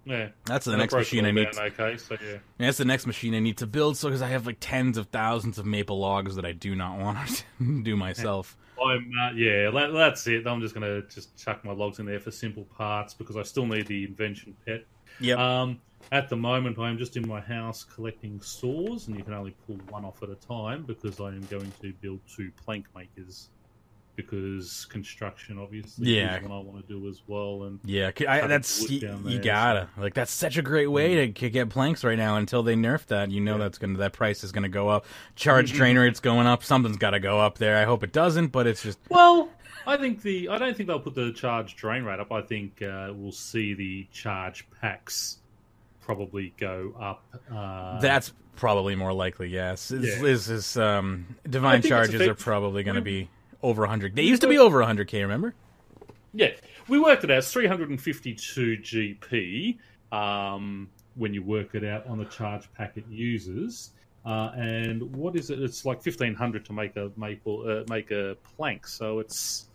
Yeah, that's the next machine I need. Okay, so yeah, that's the next machine I need to build. So because I have like tens of thousands of maple logs that I do not want to do myself. That's it. I'm just gonna chuck my logs in there for simple parts because I still need the invention pet. Yeah. At the moment, I'm just in my house collecting saws, and you can only pull one off at a time because I am going to build 2 plank makers. Because construction, obviously, is what I want to do as well. And yeah, you gotta like that's such a great way to get planks right now until they nerf that. That price is gonna go up. Charge drain rate's going up. Something's got to go up there. I hope it doesn't, but it's just I don't think they'll put the charge drain rate up. I think we'll see the charge packs probably go up. That's probably more likely. Yes, divine charges are probably going to be over 100. They used to be over 100k, remember? Yeah. We worked it out. It's 352 GP when you work it out on the charge pack it uses. And what is it? It's like 1,500 to make a plank. So it's...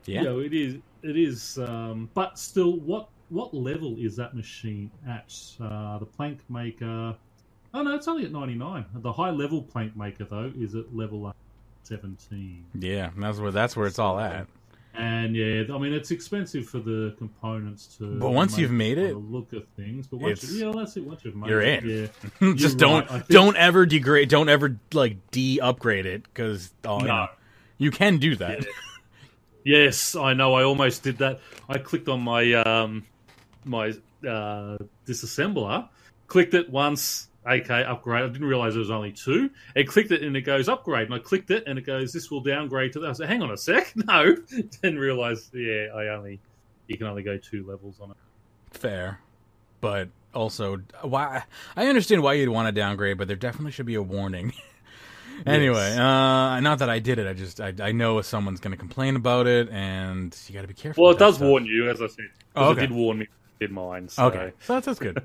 Yeah. It is. But still, what level is that machine at? The plank maker... Oh, no, it's only at 99. The high-level plank maker, though, is at level 17. Yeah, that's where it's all at. And yeah, I mean it's expensive for the components to. But once you've made it, look of things. But once once you've made you're it, in. Yeah, just don't ever degrade. Don't ever de-upgrade it because you can do that. Yeah. Yes, I know. I almost did that. I clicked on my disassembler, clicked it once. Okay, upgrade. I didn't realize there was only 2. I clicked it and it goes upgrade, and I clicked it and it goes, this will downgrade to that. I said, hang on a sec, no. Didn't realize, you can only go 2 levels on it. Fair, but also, why? I understand why you'd want to downgrade, but there definitely should be a warning. Anyway, not that I did it. I know someone's going to complain about it, and you got to be careful. Well, with it does stuff. warn you, as I said. Oh, okay. It did warn me. It did mine. So. Okay, so that's good.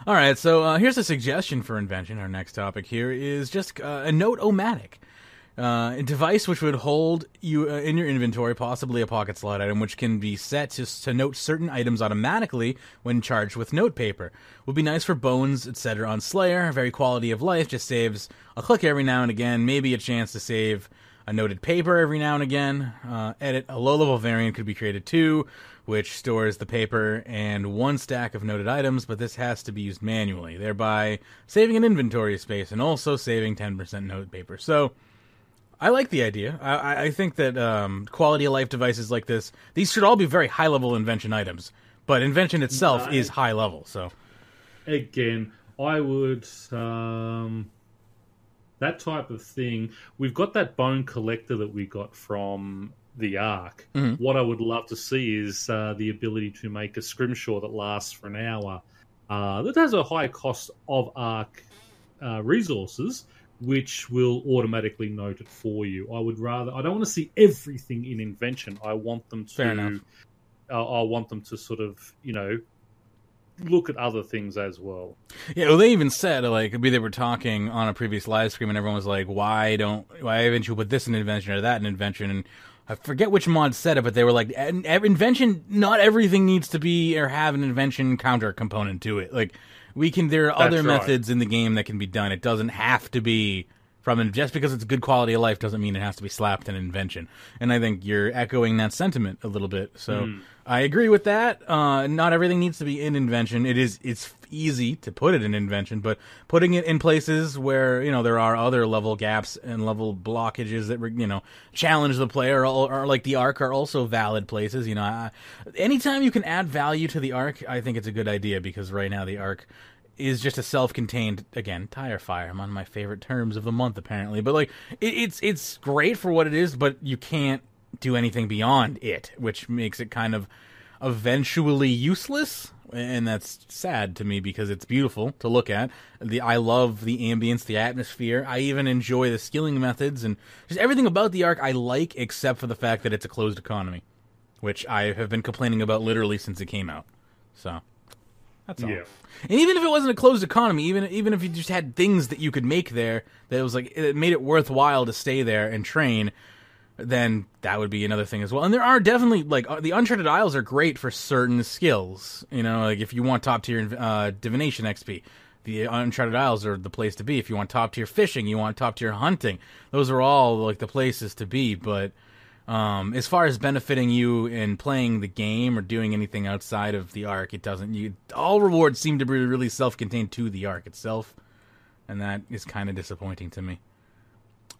All right, so here's a suggestion for Invention. Our next topic here is just a Note-O-Matic. A device which would hold you in your inventory, possibly a pocket slot item, which can be set to note certain items automatically when charged with note paper. Would be nice for bones, etc. on Slayer. Very quality of life, just saves a click every now and again, maybe a chance to save a noted paper every now and again. Edit, a low-level variant could be created too, which stores the paper and one stack of noted items, but this has to be used manually, thereby saving an inventory space and also saving 10% note paper. So, I like the idea. I think that quality of life devices like this, these should all be very high level Invention items, but Invention itself is high level. So again, I would that type of thing. We've got that bone collector that we got from the Ark. Mm-hmm. What I would love to see is the ability to make a scrimshaw that lasts for an hour. That has a high cost of Ark resources, which will automatically note it for you. I don't want to see everything in Invention. I want them to. Fair enough. I want them to sort of, look at other things as well. Yeah, well, they even said, they were talking on a previous live stream, and everyone was like, why haven't you put this in Invention or that in Invention? And I forget which mod said it, but they were like, Invention, not everything needs to be or have an Invention counter component to it. There are other methods in the game that can be done. It doesn't have to be just because it's good quality of life doesn't mean it has to be slapped in Invention. And I think you're echoing that sentiment a little bit. So I agree with that. Not everything needs to be in Invention. It's easy to put it in Invention, but putting it in places where, there are other level gaps and level blockages that, challenge the player or like the Ark are also valid places. Anytime you can add value to the Ark, I think it's a good idea, because right now the Ark is just a self-contained, again, tire fire. I'm on my favorite terms of the month, apparently. But, it's great for what it is, but you can't do anything beyond it, which makes it kind of eventually useless. And that's sad to me, because it's beautiful to look at. I love the ambience, the atmosphere. I even enjoy the skilling methods, and just everything about the Ark I like, except for the fact that it's a closed economy, which I have been complaining about literally since it came out. So, that's all. Yeah. And even if it wasn't a closed economy, even if you just had things that you could make there, that it was it made it worthwhile to stay there and train, then that would be another thing as well. And there are definitely, the Uncharted Isles are great for certain skills. If you want top tier divination XP, the Uncharted Isles are the place to be. If you want top tier fishing, you want top tier hunting, those are all the places to be. But as far as benefiting you in playing the game or doing anything outside of the Ark, it doesn't. All rewards seem to be really self-contained to the Ark itself, and that is kind of disappointing to me.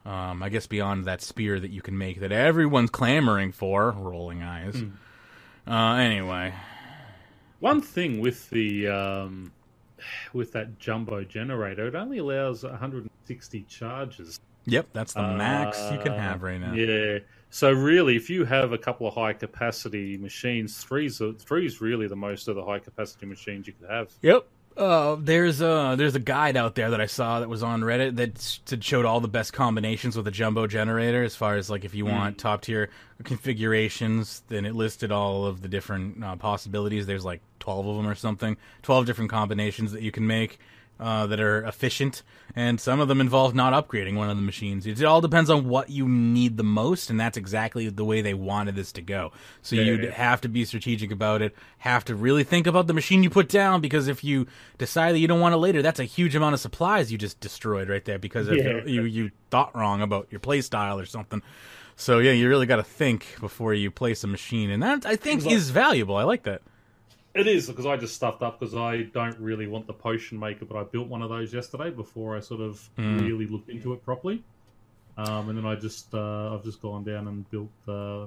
I guess beyond that spear that you can make that everyone's clamoring for, rolling eyes. Anyway, one thing with the with that jumbo generator, it only allows 160 charges. Yep, that's the max you can have right now. Yeah. So really, if you have a couple of high-capacity machines, three's really the most of the high-capacity machines you could have. Yep. There's a guide out there that I saw that was on Reddit that showed all the best combinations with a jumbo generator, as far as if you want top-tier configurations, then it listed all of the different possibilities. There's 12 of them or something, 12 different combinations that you can make. That are efficient, and some of them involve not upgrading one of the machines. It all depends on what you need the most, and that's exactly the way they wanted this to go. So you'd have to be strategic about it, have to really think about the machine you put down, because if you decide that you don't want it later, that's a huge amount of supplies you just destroyed right there, because you thought wrong about your play style or something. So you really got to think before you place a machine, and that, I think, is valuable. I like that. It is, because I just stuffed up because I don't really want the potion maker, but I built one of those yesterday before I sort of really looked into it properly. And then I've just gone down and built my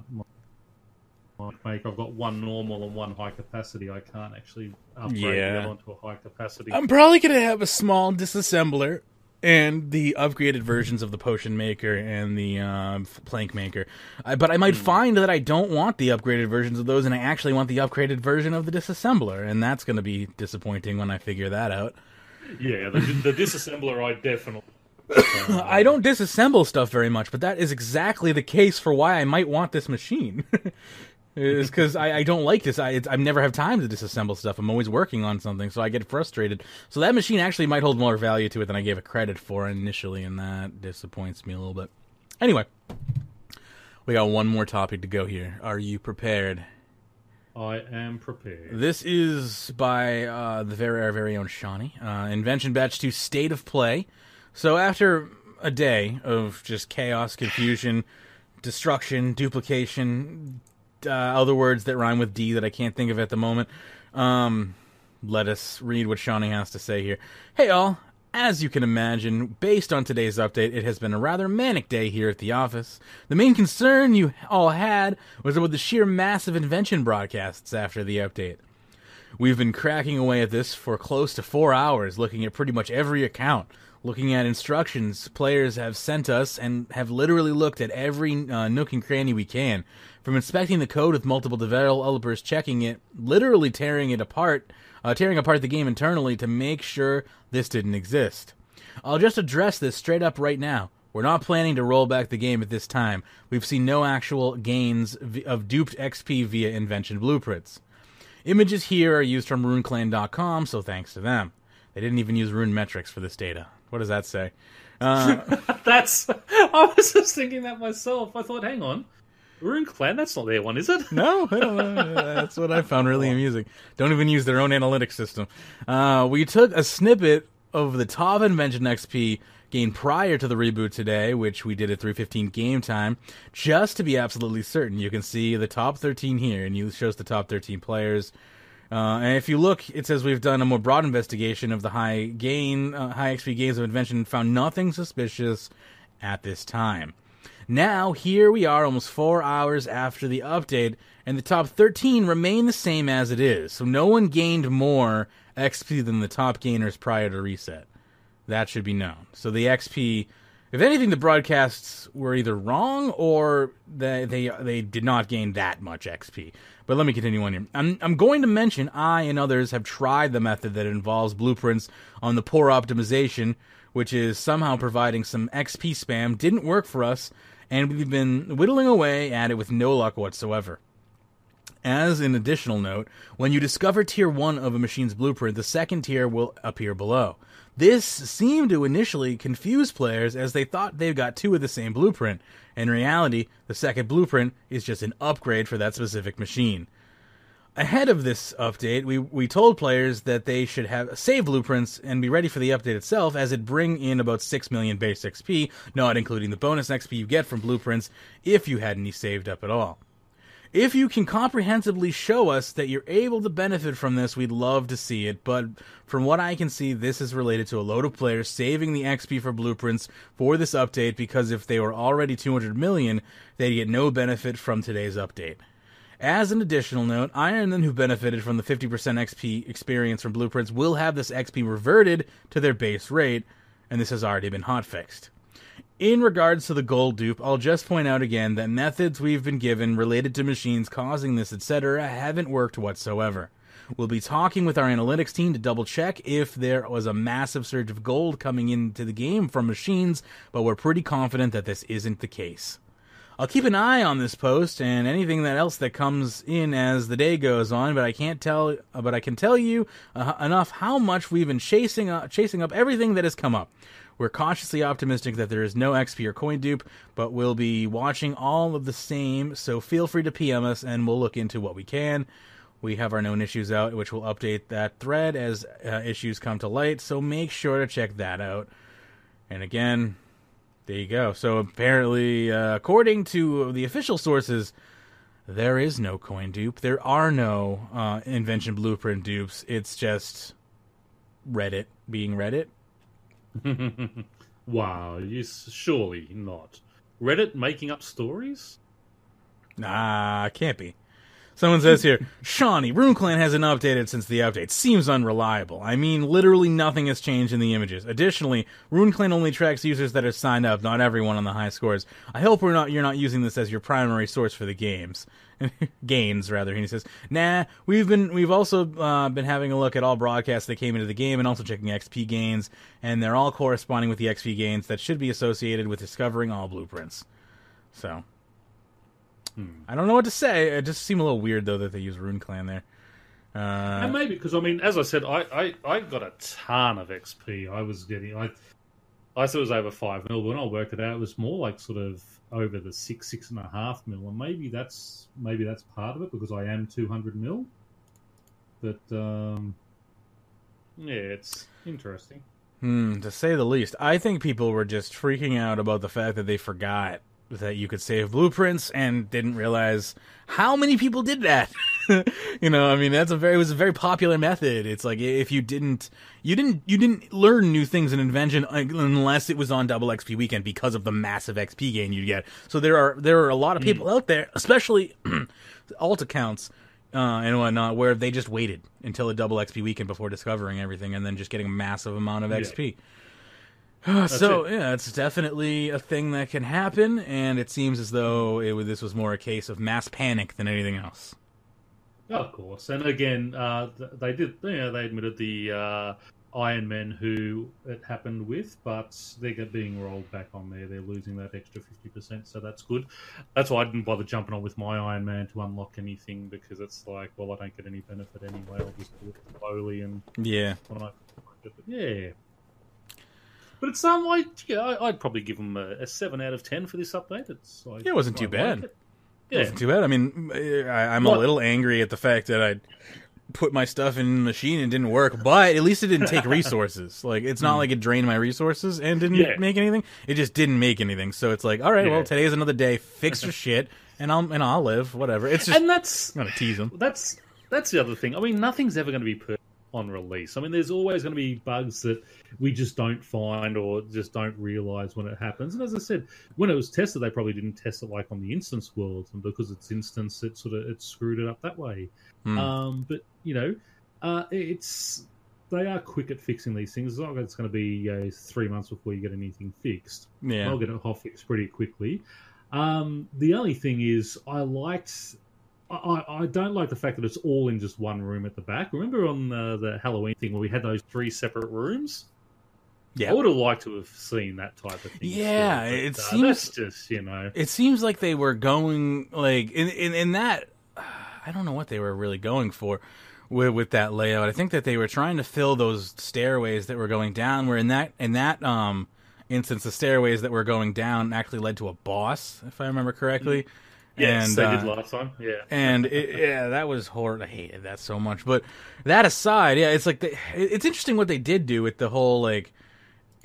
maker. I've got one normal and one high capacity. I can't actually upgrade the other onto a high capacity. I'm probably going to have a small disassembler and the upgraded versions of the potion maker and the plank maker. But I might find that I don't want the upgraded versions of those, and I actually want the upgraded version of the disassembler, and that's going to be disappointing when I figure that out. Yeah, the disassembler I definitely... I don't disassemble stuff very much, but that is exactly the case for why I might want this machine. Is because I don't like this. I never have time to disassemble stuff. I'm always working on something, so I get frustrated. So that machine actually might hold more value to it than I gave it credit for initially, and that disappoints me a little bit. Anyway, we got one more topic to go here. Are you prepared? I am prepared. This is by our very own Shawnee. Invention Batch 2 State of Play. So after a day of just chaos, confusion, destruction, duplication, other words that rhyme with D that I can't think of at the moment, let us read what Shawnee has to say here. Hey all, as you can imagine, based on today's update, it has been a rather manic day here at the office. The main concern you all had was about the sheer massive Invention broadcasts after the update. We've been cracking away at this for close to 4 hours, looking at pretty much every account, looking at instructions players have sent us, and have literally looked at every nook and cranny we can. From inspecting the code with multiple developers checking it, literally tearing apart the game internally to make sure this didn't exist. I'll just address this straight up right now. We're not planning to roll back the game at this time. We've seen no actual gains of duped XP via Invention blueprints. Images here are used from runeclan.com, so thanks to them. They didn't even use rune metrics for this data. What does that say? I was just thinking that myself. I thought, hang on. Rune Clan, that's not their one, is it? No, I don't know. That's what I found really amusing. Don't even use their own analytics system. We took a snippet of the top Invention XP gained prior to the reboot today, which we did at 3:15 game time, just to be absolutely certain. You can see the top 13 here, and it shows the top 13 players. And if you look, it says we've done a more broad investigation of the high XP gains of Invention and found nothing suspicious at this time. Now, here we are almost 4 hours after the update, and the top 13 remain the same as it is. So no one gained more XP than the top gainers prior to reset. That should be known. So the XP, if anything, the broadcasts were either wrong or they did not gain that much XP. But let me continue on here. I'm going to mention I and others have tried the method that involves blueprints on the poor optimization, which is somehow providing some XP spam. Didn't work for us, and we've been whittling away at it with no luck whatsoever. As an additional note, when you discover Tier 1 of a machine's blueprint, the second tier will appear below. This seemed to initially confuse players as they thought they got two of the same blueprint. In reality, the second blueprint is just an upgrade for that specific machine. Ahead of this update, we told players that they should have save blueprints and be ready for the update itself, as it'd bring in about 6 million base XP, not including the bonus XP you get from blueprints if you had any saved up at all. If you can comprehensively show us that you're able to benefit from this, we'd love to see it, but from what I can see, this is related to a load of players saving the XP for blueprints for this update, because if they were already 200 million, they'd get no benefit from today's update. As an additional note, Ironman, who benefited from the 50% XP experience from blueprints, will have this XP reverted to their base rate, and this has already been hotfixed. In regards to the gold dupe, I'll just point out again that methods we've been given related to machines causing this, etc., haven't worked whatsoever. We'll be talking with our analytics team to double check if there was a massive surge of gold coming into the game from machines, but we're pretty confident that this isn't the case. I'll keep an eye on this post and anything else that comes in as the day goes on, but I can tell you enough how much we've been chasing up everything that has come up. We're cautiously optimistic that there is no XP or coin dupe, but we'll be watching all of the same, so feel free to PM us and we'll look into what we can. We have our known issues out, which will update that thread as issues come to light, so make sure to check that out. And again, there you go. So apparently, according to the official sources, there is no coin dupe. There are no Invention Blueprint dupes. It's just Reddit being Reddit. Wow, surely not. Reddit making up stories? Nah, can't be. Someone says here, Shawnee, RuneClan hasn't updated since the update. Seems unreliable. I mean, literally nothing has changed in the images. Additionally, RuneClan only tracks users that are signed up, not everyone on the high scores. I hope you're not using this as your primary source for the games. Gains, rather. And he says, nah, we've also been having a look at all broadcasts that came into the game and also checking XP gains, and they're all corresponding with the XP gains that should be associated with discovering all blueprints. So... I don't know what to say. It just seemed a little weird, though, that they use RuneClan there. And maybe, because, I mean, as I said, I got a ton of XP. I said it was over 5 mil, but when I worked it out, it was more like sort of over the 6.5 mil. And maybe that's part of it, because I am 200 mil. But, yeah, it's interesting. To say the least. I think people were just freaking out about the fact that they forgot that you could save blueprints and didn't realize how many people did that. You know, I mean, it was a very popular method. It's like if you didn't learn new things in Invention unless it was on double XP weekend because of the massive XP gain you'd get. So there are a lot of people out there, especially alt accounts and whatnot, where they just waited until a double XP weekend before discovering everything and then just getting a massive amount of XP. So, yeah, it's definitely a thing that can happen, and it seems as though this was more a case of mass panic than anything else. Of course. And again, they admitted the Iron Men who it happened with, but they're being rolled back on there. They're losing that extra 50%, so that's good. That's why I didn't bother jumping on with my Iron Man to unlock anything, because it's like, well, I don't get any benefit anyway. I'll just do it slowly and... Yeah. Yeah. But it's like, yeah, I'd probably give them a 7 out of 10 for this update. It wasn't too bad. It wasn't too bad. I mean, I'm a little angry at the fact that I put my stuff in the machine and it didn't work, but at least it didn't take resources. Like, it's not like it drained my resources and didn't make anything. It just didn't make anything. So it's like, all right, well, today's another day. Fix your shit, and I'll live. Whatever. It's just, and that's I'm gonna tease them. That's the other thing. I mean, nothing's ever going to be perfect on release. I mean, there's always going to be bugs that we just don't find or just don't realize when it happens. And as I said, when it was tested, they probably didn't test it like on the instance world, and because it's instance, it screwed it up that way. But you know, they are quick at fixing these things. It's not like it's going to be 3 months before you get anything fixed. Yeah, I'll get it hot fixed pretty quickly. The only thing is, I don't like the fact that it's all in just one room at the back. Remember on the Halloween thing where we had those 3 separate rooms? Yeah, I would have liked to have seen that type of thing. Yeah, still, it seems that's just, you know. It seems like they were going like in that. I don't know what they were really going for with that layout. I think that they were trying to fill those stairways that were going down. Where in that instance, the stairways that were going down actually led to a boss, if I remember correctly. Yes, and, they did last time. Yeah, and that was horrible. I hated that so much. But that aside, yeah, it's like it's interesting what they did do with the whole, like,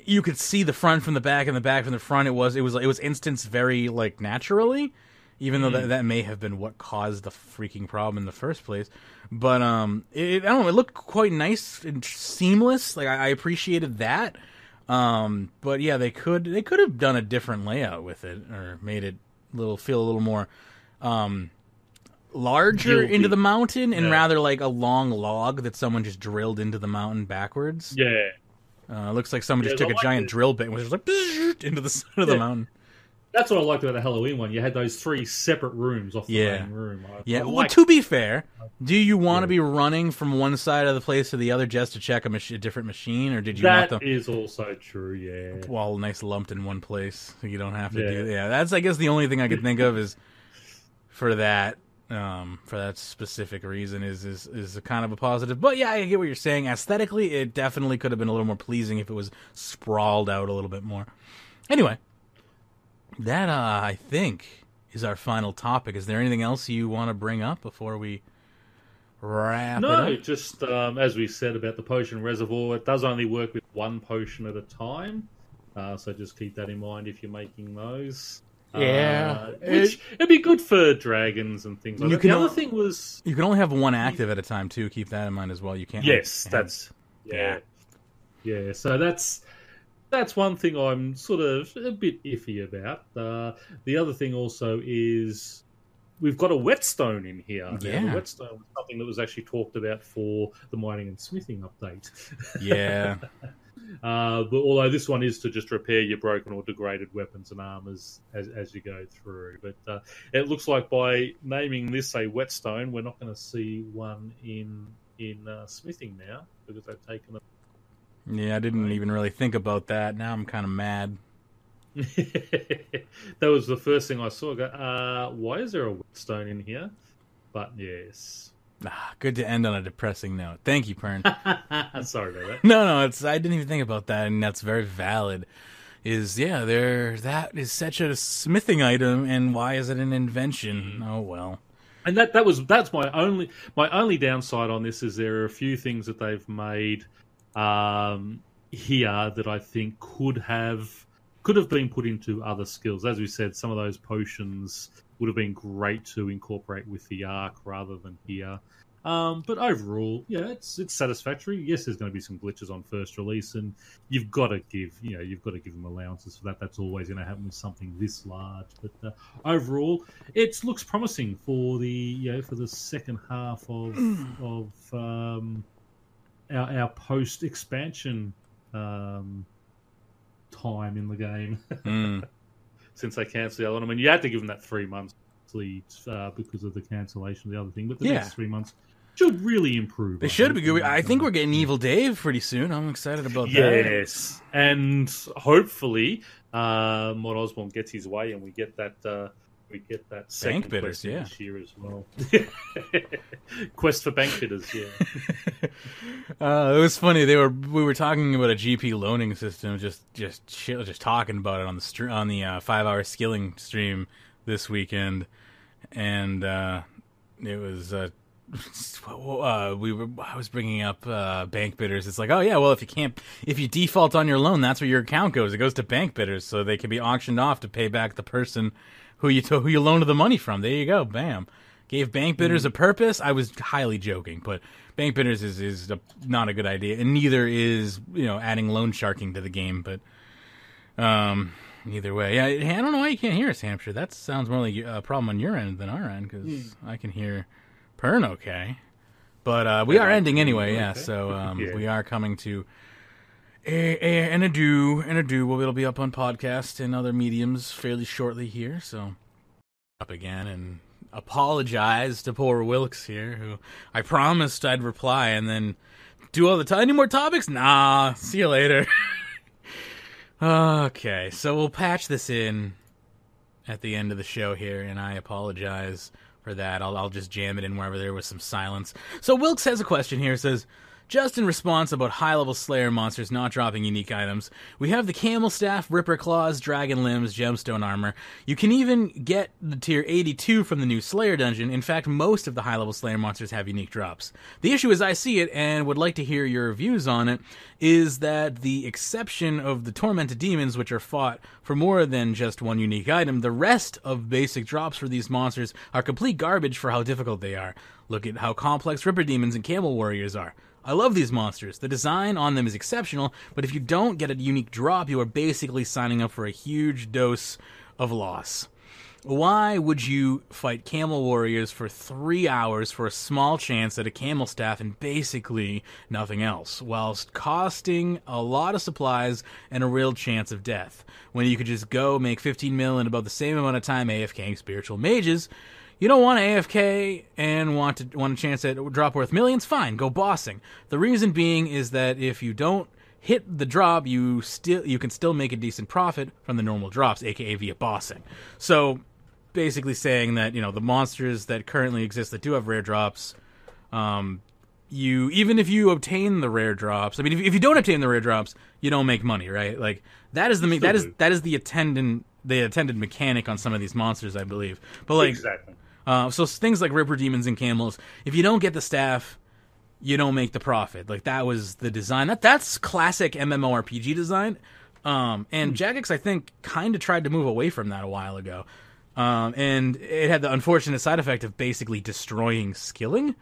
you could see the front from the back and the back from the front. It was instanced very, like, naturally, even though that may have been what caused the freaking problem in the first place. But I don't know, it looked quite nice and seamless. Like, I appreciated that. But yeah, they could have done a different layout with it, or made it feel a little more larger into the mountain, and rather like a long log that someone just drilled into the mountain backwards. Yeah, looks like someone just took a giant drill bit and was just like into the side of the mountain. That's what I liked about the Halloween one. You had those 3 separate rooms off the main room. Well, to be fair, do you want to be running from one side of the place to the other just to check a different machine, or did you want them? That is also true, yeah. All nice lumped in one place, so you don't have to do that. Yeah, that's, I guess, the only thing I could think of is for that specific reason is a kind of a positive. But yeah, I get what you're saying. Aesthetically, it definitely could have been a little more pleasing if it was sprawled out a little bit more. Anyway. That, I think, is our final topic. Is there anything else you want to bring up before we wrap it up? No, just as we said about the potion reservoir, it does only work with 1 potion at a time. So just keep that in mind if you're making those. Yeah. Which, it'd be good for dragons and things like that. The other thing was... You can only have 1 active at a time, too. Keep that in mind as well. You can't... Yes, that's... Yeah, so that's one thing I'm sort of a bit iffy about. The other thing also is we've got a whetstone in here. Yeah. Now, the whetstone was something that was actually talked about for the mining and smithing update. Yeah. But although this one is to just repair your broken or degraded weapons and armors as you go through. But it looks like by naming this a whetstone, we're not going to see one in smithing now because they've taken it. Yeah, I didn't even really think about that. Now I'm kind of mad. That was the first thing I saw. I go, why is there a whetstone in here? But yes. Good to end on a depressing note. Thank you, Pern. Sorry about that. No, I didn't even think about that, and that's very valid. That is such a smithing item, and why is it an invention? Oh well. And that's my only downside on this is there are a few things that they've made here that I think could have been put into other skills. As we said, some of those potions would have been great to incorporate with the Arc rather than here. But overall, yeah, it's satisfactory. Yes, there's going to be some glitches on first release, and you've got to give them allowances for that. That's always going to happen with something this large. But overall, it looks promising for the second half of our post expansion time in the game. Since they cancelled the other one. I mean, you had to give them that 3 months because of the cancellation of the other thing. But the next 3 months should really improve. They should be good. I think we're getting Evil Dave pretty soon. I'm excited about that. Yes. And hopefully Mod Osborne gets his way and we get that second bank bidders, quest this year as well. Quest for bank bidders, yeah. It was funny. We were talking about a GP loaning system, just talking about it on the 5-hour skilling stream this weekend, and it was I was bringing up bank bidders. It's like, oh yeah, well if you default on your loan, that's where your account goes. It goes to bank bidders, so they can be auctioned off to pay back the person who you loaned the money from. There you go, bam. Gave bank bidders a purpose. I was highly joking, but bank bidders is not a good idea, and neither is adding loan sharking to the game. But either way, yeah, I don't know why you can't hear us, Hampshire. That sounds more like a problem on your end than our end, because I can hear Pern okay. But we are ending anyway, yeah. So we are coming to an adieu. Well, it'll be up on podcast and other mediums fairly shortly here. So up again and apologize to poor Wilkes here, who I promised I'd reply and then do all the time. Any more topics? Nah. See you later. Okay, so we'll patch this in at the end of the show here, and I apologize for that. I'll just jam it in wherever there was some silence. So Wilkes has a question here. It says, just in response about high-level Slayer monsters not dropping unique items, we have the Camel Staff, Ripper Claws, Dragon Limbs, Gemstone Armor. You can even get the tier 82 from the new Slayer dungeon. In fact, most of the high-level Slayer monsters have unique drops. The issue as I see it, and would like to hear your views on it, is that the exception of the Tormented Demons, which are fought for more than just one unique item, the rest of basic drops for these monsters are complete garbage for how difficult they are. Look at how complex Ripper Demons and Camel Warriors are. I love these monsters. The design on them is exceptional, but if you don't get a unique drop, you are basically signing up for a huge dose of loss. Why would you fight Camel Warriors for 3 hours for a small chance at a Camel Staff and basically nothing else, whilst costing a lot of supplies and a real chance of death, when you could just go make 15 mil in about the same amount of time AFKing Spiritual Mages? You don't want to AFK and want a chance at a drop worth millions? Fine, go bossing. The reason being is that if you don't hit the drop, you can still make a decent profit from the normal drops, aka via bossing. So basically saying that, the monsters that currently exist that do have rare drops, even if you obtain the rare drops, I mean, if you don't obtain the rare drops, you don't make money, right? Like that is the attendant mechanic on some of these monsters, I believe. But like exactly. So things like Ripper Demons and Camels, if you don't get the staff, you don't make the profit. Like that was the design. That's classic MMORPG design. And Jagex, I think, kind of tried to move away from that a while ago. And it had the unfortunate side effect of basically destroying skilling.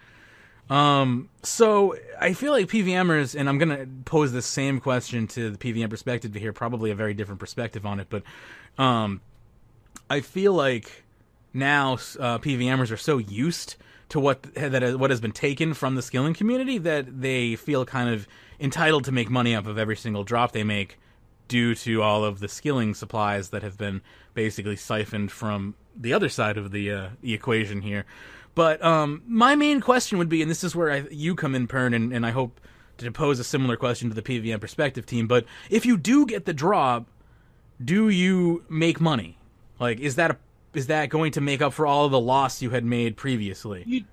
So I feel like PVMers, and I'm going to pose the same question to the PVM perspective to hear probably a very different perspective on it, but I feel like now PVMers are so used to what has been taken from the skilling community that they feel kind of entitled to make money off of every single drop they make, due to all of the skilling supplies that have been basically siphoned from the other side of the equation here. But my main question would be, and this is where you come in, Pern, and I hope to pose a similar question to the PVM perspective team, but if you do get the drop, do you make money? Like, is that going to make up for all of the loss you had made previously?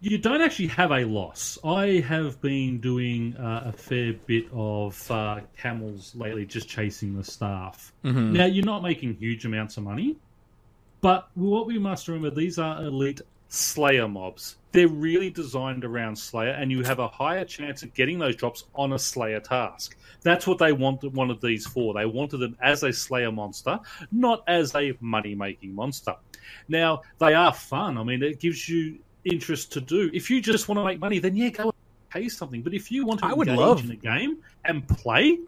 You don't actually have a loss. I have been doing a fair bit of camels lately, just chasing the staff. Mm-hmm. Now, you're not making huge amounts of money, but what we must remember, these are elite Slayer mobs. They're really designed around Slayer, and you have a higher chance of getting those drops on a Slayer task. That's what they wanted these for. They wanted them as a Slayer monster, not as a money-making monster. Now, they are fun. I mean, it gives you interest to do. If you just want to make money, then go and pay something. But if you want to engage in a game and play,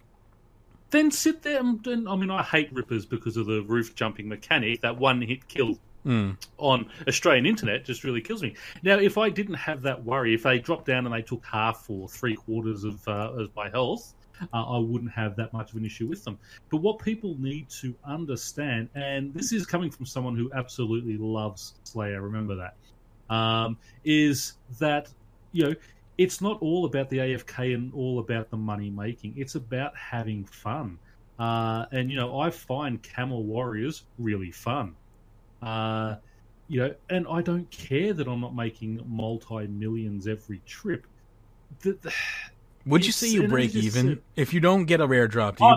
then sit there and I mean, I hate rippers because of the roof jumping mechanic. That one-hit kill on Australian internet just really kills me. Now, if I didn't have that worry, if they dropped down and they took half or 3/4 of my health, I wouldn't have that much of an issue with them. But what people need to understand, and this is coming from someone who absolutely loves Slayer, remember that, is that, it's not all about the AFK and all about the money making. It's about having fun. And I find Camel Warriors really fun. And I don't care that I'm not making multi-millions every trip. Would you say you break even if you don't get a rare drop? No,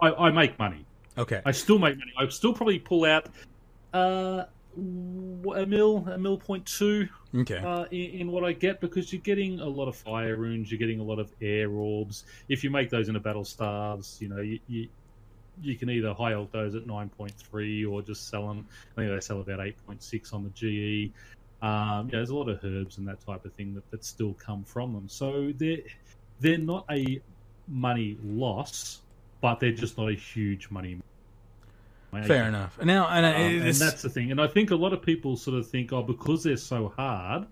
I make money. Okay. I still make money. I still probably pull out a mil point two. Okay. In what I get, because you're getting a lot of fire runes, you're getting a lot of air orbs. If you make those into battle stars, you can either high ult those at 9.3 or just sell them. I think they sell about 8.6 on the GE. There's a lot of herbs and that type of thing that still come from them. So they're not a money loss, but they're just not a huge money. Fair enough. Now, and that's the thing. And I think a lot of people sort of think, because they're so hard,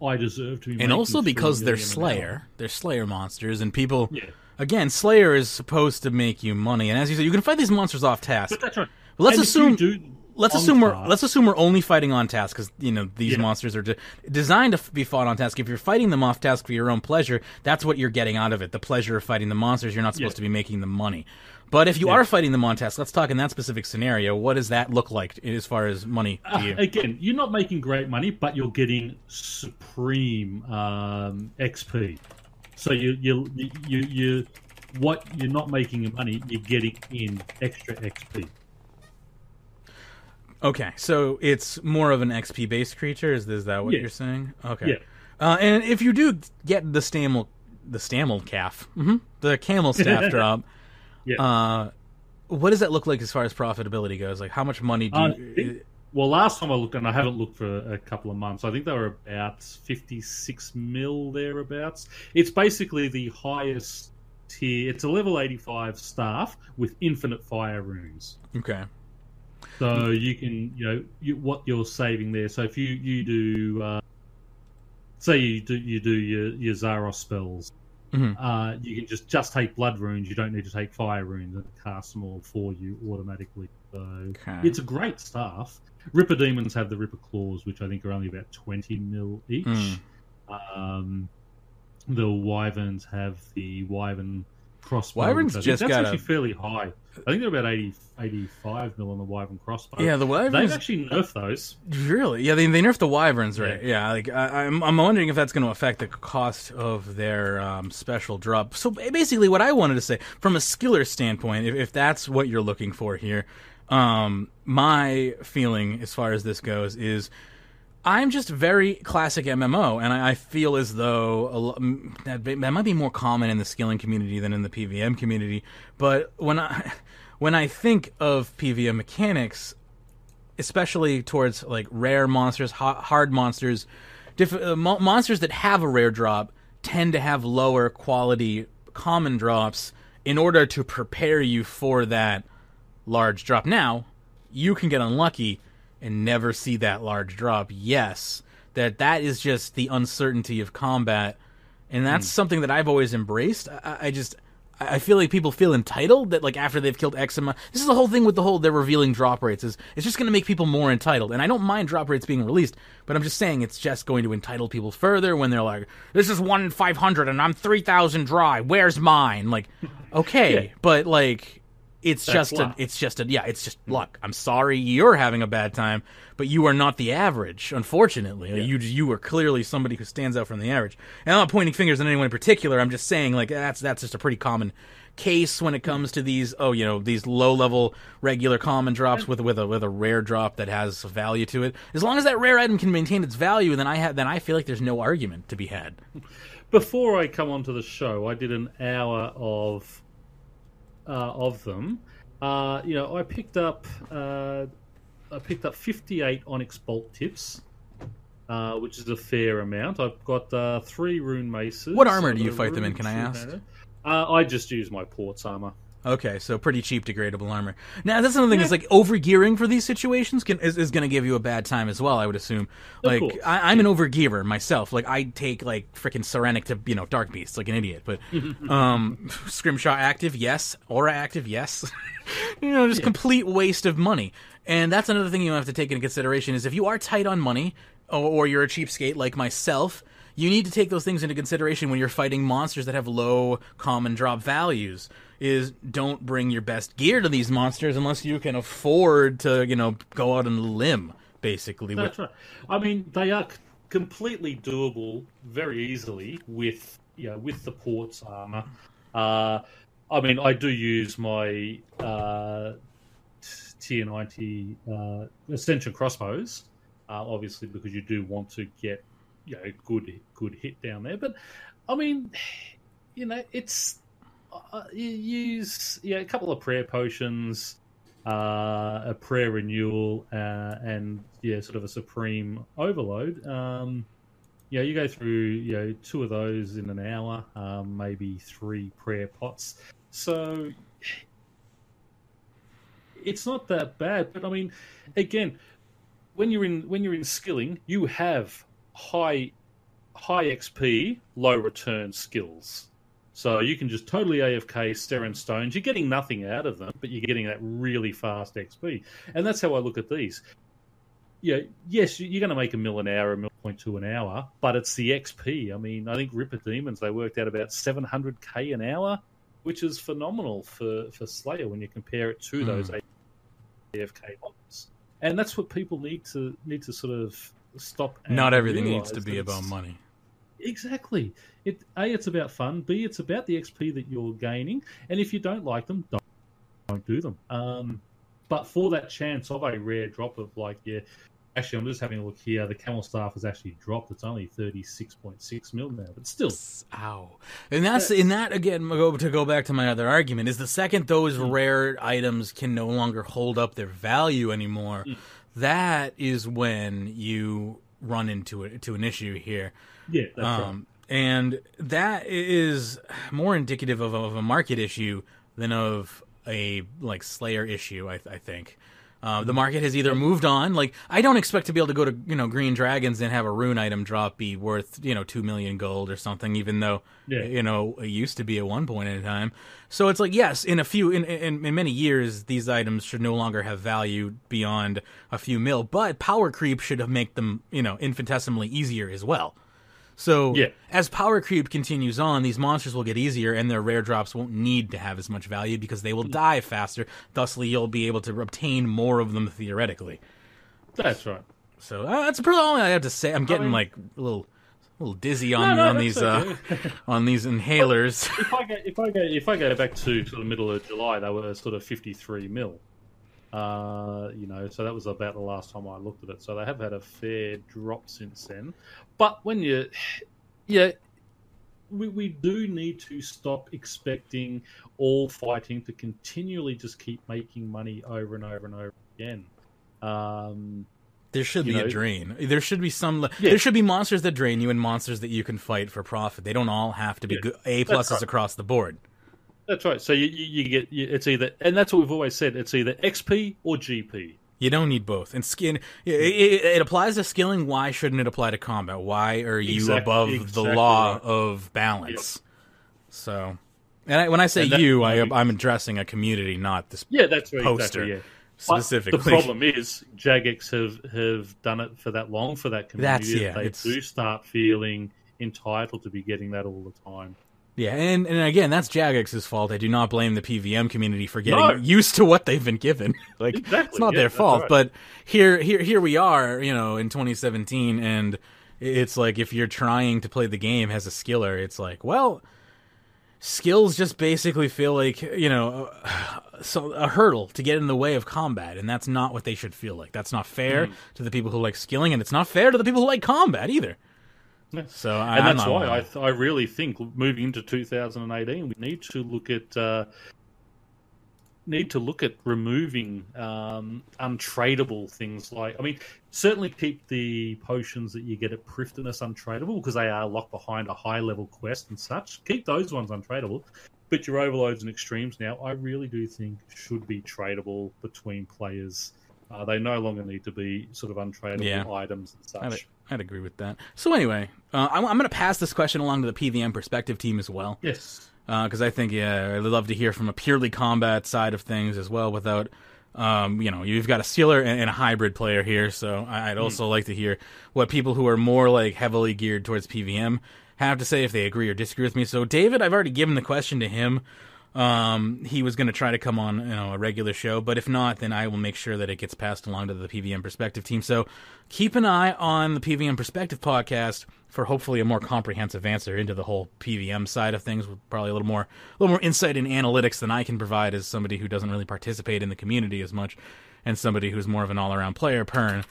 I deserve to be. And also because they're Slayer monsters, and people. Yeah. Again, Slayer is supposed to make you money, and as you said, you can fight these monsters off task. But that's right. But let's assume we're only fighting on task, because these monsters are designed to be fought on task. If you're fighting them off task for your own pleasure, that's what you're getting out of it—the pleasure of fighting the monsters. You're not supposed to be making the money. But if you are fighting them on task, let's talk in that specific scenario. What does that look like as far as money to you? Again, you're not making great money, but you're getting supreme XP. So you're not making in money, you're getting in extra XP. Okay, so it's more of an XP based creature. Is that what you're saying? Okay. Yeah. And if you do get the camel staff drop, what does that look like as far as profitability goes? Like, how much money do you? Well, last time I looked, and I haven't looked for a couple of months, I think they were about 56 mil thereabouts. It's basically the highest tier. It's a level 85 staff with infinite fire runes. Okay. So you can, what you're saving there. So if you do, say you do your Zaros spells, you can just take blood runes. You don't need to take fire runes, and cast them all for you automatically. So it's a great staff. Ripper Demons have the Ripper Claws, which I think are only about 20 mil each. The Wyverns have the Wyvern crossbow. Wyverns that's actually fairly high. I think they're about 85 mil on the Wyvern crossbow. Yeah, the Wyverns... They've actually nerfed those. Really? Yeah, they nerfed the Wyverns, right? Yeah, like I'm wondering if that's going to affect the cost of their special drop. So basically what I wanted to say, from a skiller standpoint, if that's what you're looking for here, my feeling as far as this goes is I'm just very classic MMO, and I feel as though that might be more common in the skilling community than in the PVM community. But when I think of PVM mechanics, especially towards like rare monsters, hard monsters, monsters that have a rare drop tend to have lower quality common drops in order to prepare you for that large drop. Now, you can get unlucky and never see that large drop, yes, that is just the uncertainty of combat, and that's something that I've always embraced. I feel like people feel entitled that, like, after they've killed X amount... This is the whole thing with they're revealing drop rates. It's just going to make people more entitled. And I don't mind drop rates being released, but I'm just saying it's just going to entitle people further when they're like, this is 1 in 500 and I'm 3,000 dry. Where's mine? Like, okay, but, like... It's just luck. I'm sorry you're having a bad time, but you are not the average, unfortunately. Yeah. You are clearly somebody who stands out from the average. And I'm not pointing fingers at anyone in particular. I'm just saying, like, that's just a pretty common case when it comes to these these low-level regular common drops with a rare drop that has value to it. As long as that rare item can maintain its value, then I feel like there's no argument to be had. Before I come onto the show, I did an hour of them. I picked up 58 Onyx Bolt tips, which is a fair amount. I've got 3 Rune Maces. What armor do you fight them in, can I ask? I just use my Port's armour. Okay, so pretty cheap degradable armor. Now, that's another thing, is like overgearing for these situations is going to give you a bad time as well, I would assume. Like, I'm an overgearer myself. Like, I take, like, freaking Serenic to, Dark Beast, like an idiot. But, Scrimshot active, yes. Aura active, yes. Complete waste of money. And that's another thing you have to take into consideration is if you are tight on money, or you're a cheapskate like myself, you need to take those things into consideration when you're fighting monsters that have low common drop values. Don't bring your best gear to these monsters unless you can afford to, go out on a limb, basically. That's right. I mean, they are completely doable very easily with the Port's armor. I mean, I do use my tier 90 Ascension crossbows, obviously, because you do want to get good hit down there. But I mean, it's you use a couple of prayer potions, a prayer renewal, and sort of a supreme overload. You go through 2 of those in an hour, maybe 3 prayer pots. So it's not that bad. But I mean, again, when you're in skilling, you have high XP, low return skills. So you can just totally AFK Stare and Stones. You're getting nothing out of them, but you're getting that really fast XP. And that's how I look at these. Yes, you're going to make $1 mil an hour, 1.2 an hour, but it's the XP. I mean, I think Ripper Demons, they worked out about 700k an hour, which is phenomenal for Slayer when you compare it to those AFK models. And that's what people need to sort of stop. Not everything needs to be about money. Exactly. It's about fun. B, it's about the XP that you're gaining. And if you don't like them, don't do them. But for that chance of a rare drop of actually, I'm just having a look here. The Camel Staff has actually dropped. It's only 36.6 mil now, but still. Ow. And that's in that, again, to go back to my other argument, is the second those rare items can no longer hold up their value anymore, that is when you run into an issue here. Yeah, that's right. And that is more indicative of a market issue than of a Slayer issue, I think. The market has either moved on. Like, I don't expect to be able to go to Green Dragons and have a rune item drop be worth 2 million gold or something, even though it used to be at one point in time. So it's like, yes, in many years these items should no longer have value beyond a few mil, but power creep should make them infinitesimally easier as well. So as power creep continues on, these monsters will get easier and their rare drops won't need to have as much value because they will die faster. Thusly, you'll be able to obtain more of them theoretically. That's right. So that's probably all I have to say. I'm getting a little dizzy on these on these inhalers. If I go back to sort of middle of July, they were sort of 53 mil. So that was about the last time I looked at it. So they have had a fair drop since then. But when we do need to stop expecting all fighting to continually just keep making money over and over and over again. There should be a drain. There should be there should be monsters that drain you and monsters that you can fight for profit. They don't all have to be good A+s across the board. That's right. So you get it's either, and that's what we've always said. It's either XP or GP. You don't need both. And it applies to skilling. Why shouldn't it apply to combat? Why are you above the law of balance? Yep. So, when I say I'm addressing a community, not this that's right, poster. Exactly, yeah. Specifically. But the problem is, Jagex have done it for that long for that community. They do start feeling entitled to be getting that all the time. Yeah, and again, that's Jagex's fault. I do not blame the PVM community for getting used to what they've been given. It's not their fault. Right. But here we are, in 2017, and it's like if you're trying to play the game as a skiller, it's like, well, skills just basically feel like, so a hurdle to get in the way of combat, and that's not what they should feel like. That's not fair to the people who like skilling, and it's not fair to the people who like combat either. Yeah. So, that's why I really think moving into 2018, we need to look at removing untradeable things certainly keep the potions that you get at Prifddinas untradeable because they are locked behind a high level quest and such. Keep those ones untradeable, but your overloads and extremes now I really do think should be tradable between players. They no longer need to be sort of untradeable items and such. I'd agree with that. So anyway, I'm going to pass this question along to the PVM perspective team as well. Yes. Because I think, I'd love to hear from a purely combat side of things as well without, you've got a skiller and a hybrid player here. So I'd also like to hear what people who are more heavily geared towards PVM have to say if they agree or disagree with me. So David, I've already given the question to him. He was going to try to come on, a regular show, but if not, then I will make sure that it gets passed along to the PVM Perspective team. So keep an eye on the PVM Perspective podcast for hopefully a more comprehensive answer into the whole PVM side of things, with probably a little more insight and analytics than I can provide as somebody who doesn't really participate in the community as much, and somebody who's more of an all-around player, Pern.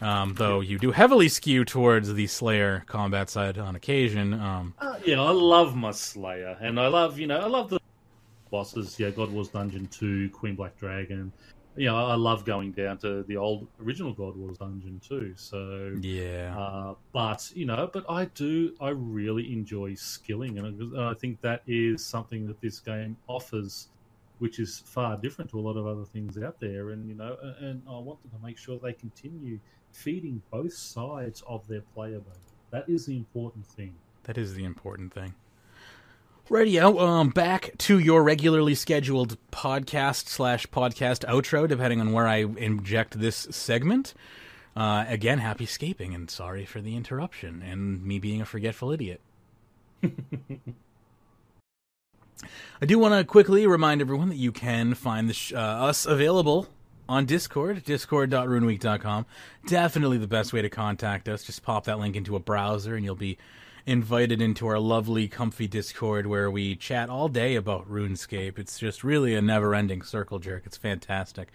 Though you do heavily skew towards the Slayer combat side on occasion. I love my Slayer, and I love the bosses, God Wars Dungeon 2, Queen Black Dragon. I love going down to the old original God Wars Dungeon too. So but I really enjoy skilling, and I think that is something that this game offers, which is far different to a lot of other things out there. And and I want them to make sure they continue feeding both sides of their player base. That is the important thing. Radio, back to your regularly scheduled podcast/podcast outro, depending on where I inject this segment. Again, happy scaping, and sorry for the interruption, and me being a forgetful idiot. I do want to quickly remind everyone that you can find us available on Discord, discord.runeweek.com. Definitely the best way to contact us. Just pop that link into a browser, and you'll be invited into our lovely, comfy Discord where we chat all day about RuneScape. It's just really a never-ending circle jerk. It's fantastic.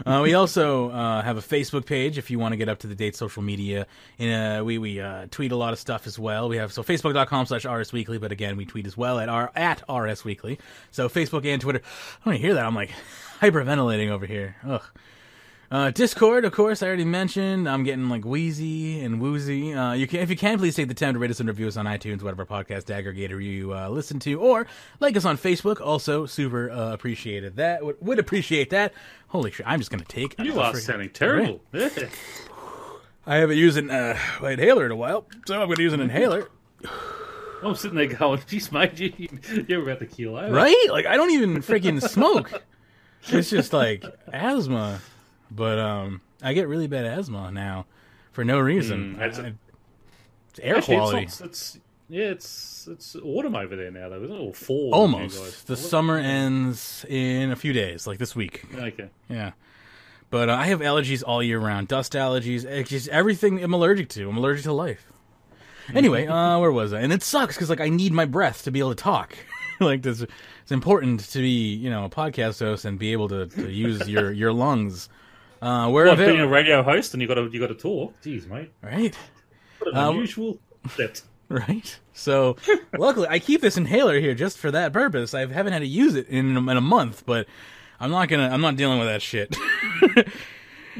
We also have a Facebook page if you want to get up-to-the-date social media. We tweet a lot of stuff as well. We have facebook.com/RSWeekly, but again, we tweet as well at RSWeekly. So Facebook and Twitter. I don't hear that. I'm hyperventilating over here. Ugh. Discord, of course, I already mentioned. I'm getting wheezy and woozy. If you can, please take the time to rate us and review us on iTunes, whatever podcast aggregator you listen to, or like us on Facebook. Also, super appreciated that. Would appreciate that. Holy shit! I'm just gonna take. You are sounding terrible. I haven't used an inhaler in a while, so I'm gonna use an inhaler. I'm sitting there going, "Geez, mate, you're about to keel over." Right? I don't even freaking smoke. It's just asthma. But I get really bad asthma now for no reason. It's air quality. It's autumn over there now, though, isn't it? Or fall. Almost. The summer ends in a few days, this week. Okay. Yeah. But I have allergies all year round. Dust allergies, just everything I'm allergic to. I'm allergic to life. Anyway, where was I? And it sucks because I need my breath to be able to talk. It's important to be a podcast host and be able to use your lungs. Being a radio host and you got to talk. Jeez, mate. Right. What an unusual set. Right. So, luckily, I keep this inhaler here just for that purpose. I haven't had to use it in a month, but I'm not dealing with that shit.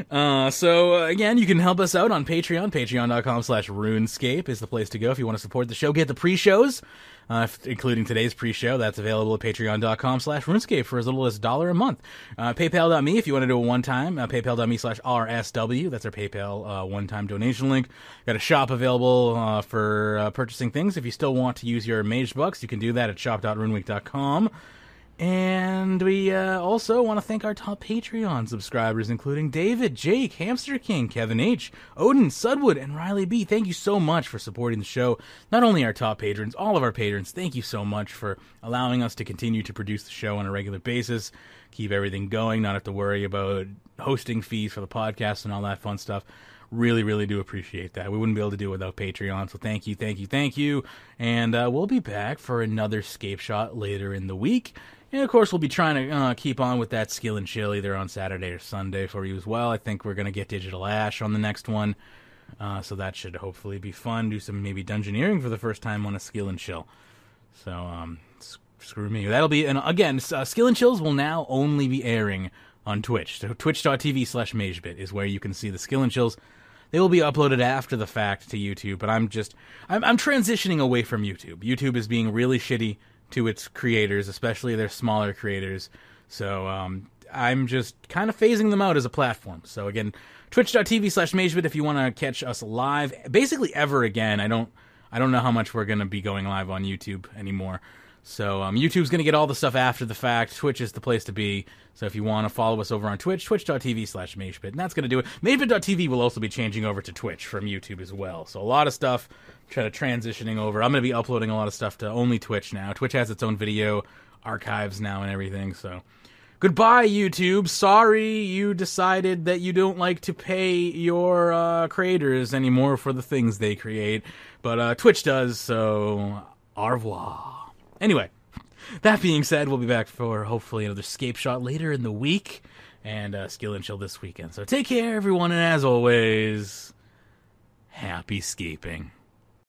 Again, you can help us out on Patreon. Patreon.com/RuneScape is the place to go if you want to support the show. Get the pre-shows. including today's pre-show. That's available at patreon.com/RuneScape for as little as $1 a month. PayPal.me if you want to do a one-time, paypal.me/RSW. That's our PayPal one-time donation link. Got a shop available for purchasing things. If you still want to use your Mage Bucks, you can do that at shop.runeweek.com. And we also want to thank our top Patreon subscribers, including David, Jake, Hamster King, Kevin H., Odin, Sudwood, and Riley B. Thank you so much for supporting the show. Not only our top patrons, all of our patrons, thank you so much for allowing us to continue to produce the show on a regular basis, keep everything going, not have to worry about hosting fees for the podcast and all that fun stuff. Really, really do appreciate that. We wouldn't be able to do it without Patreon, so thank you, thank you, thank you. And we'll be back for another Scapeshot later in the week. And, of course, we'll be trying to keep on with that skill and chill either on Saturday or Sunday for you as well. I think we're going to get Digital Ash on the next one, so that should hopefully be fun. Do some maybe dungeoneering for the first time on a skill and chill. So, screw me. That'll be, and again, skill and chills will now only be airing on Twitch. So twitch.tv/Magebit is where you can see the skill and chills. They will be uploaded after the fact to YouTube, but I'm transitioning away from YouTube. YouTube is being really shitty to its creators, especially their smaller creators. So I'm just kind of phasing them out as a platform. So again, twitch.tv/Magebit if you want to catch us live, basically ever again. I don't know how much we're going to be going live on YouTube anymore. So YouTube's going to get all the stuff after the fact. Twitch is the place to be. So if you want to follow us over on Twitch, twitch.tv/Magebit, and that's going to do it. Magebit.tv will also be changing over to Twitch from YouTube as well. So a lot of stuff trying to transitioning over. I'm going to be uploading a lot of stuff to only Twitch now. Twitch has its own video archives now and everything. So goodbye, YouTube. Sorry you decided that you don't like to pay your creators anymore for the things they create. But Twitch does, so au revoir. Anyway, that being said, we'll be back for hopefully another Scapeshot later in the week and Skill and Chill this weekend. So take care, everyone, and as always, happy scaping.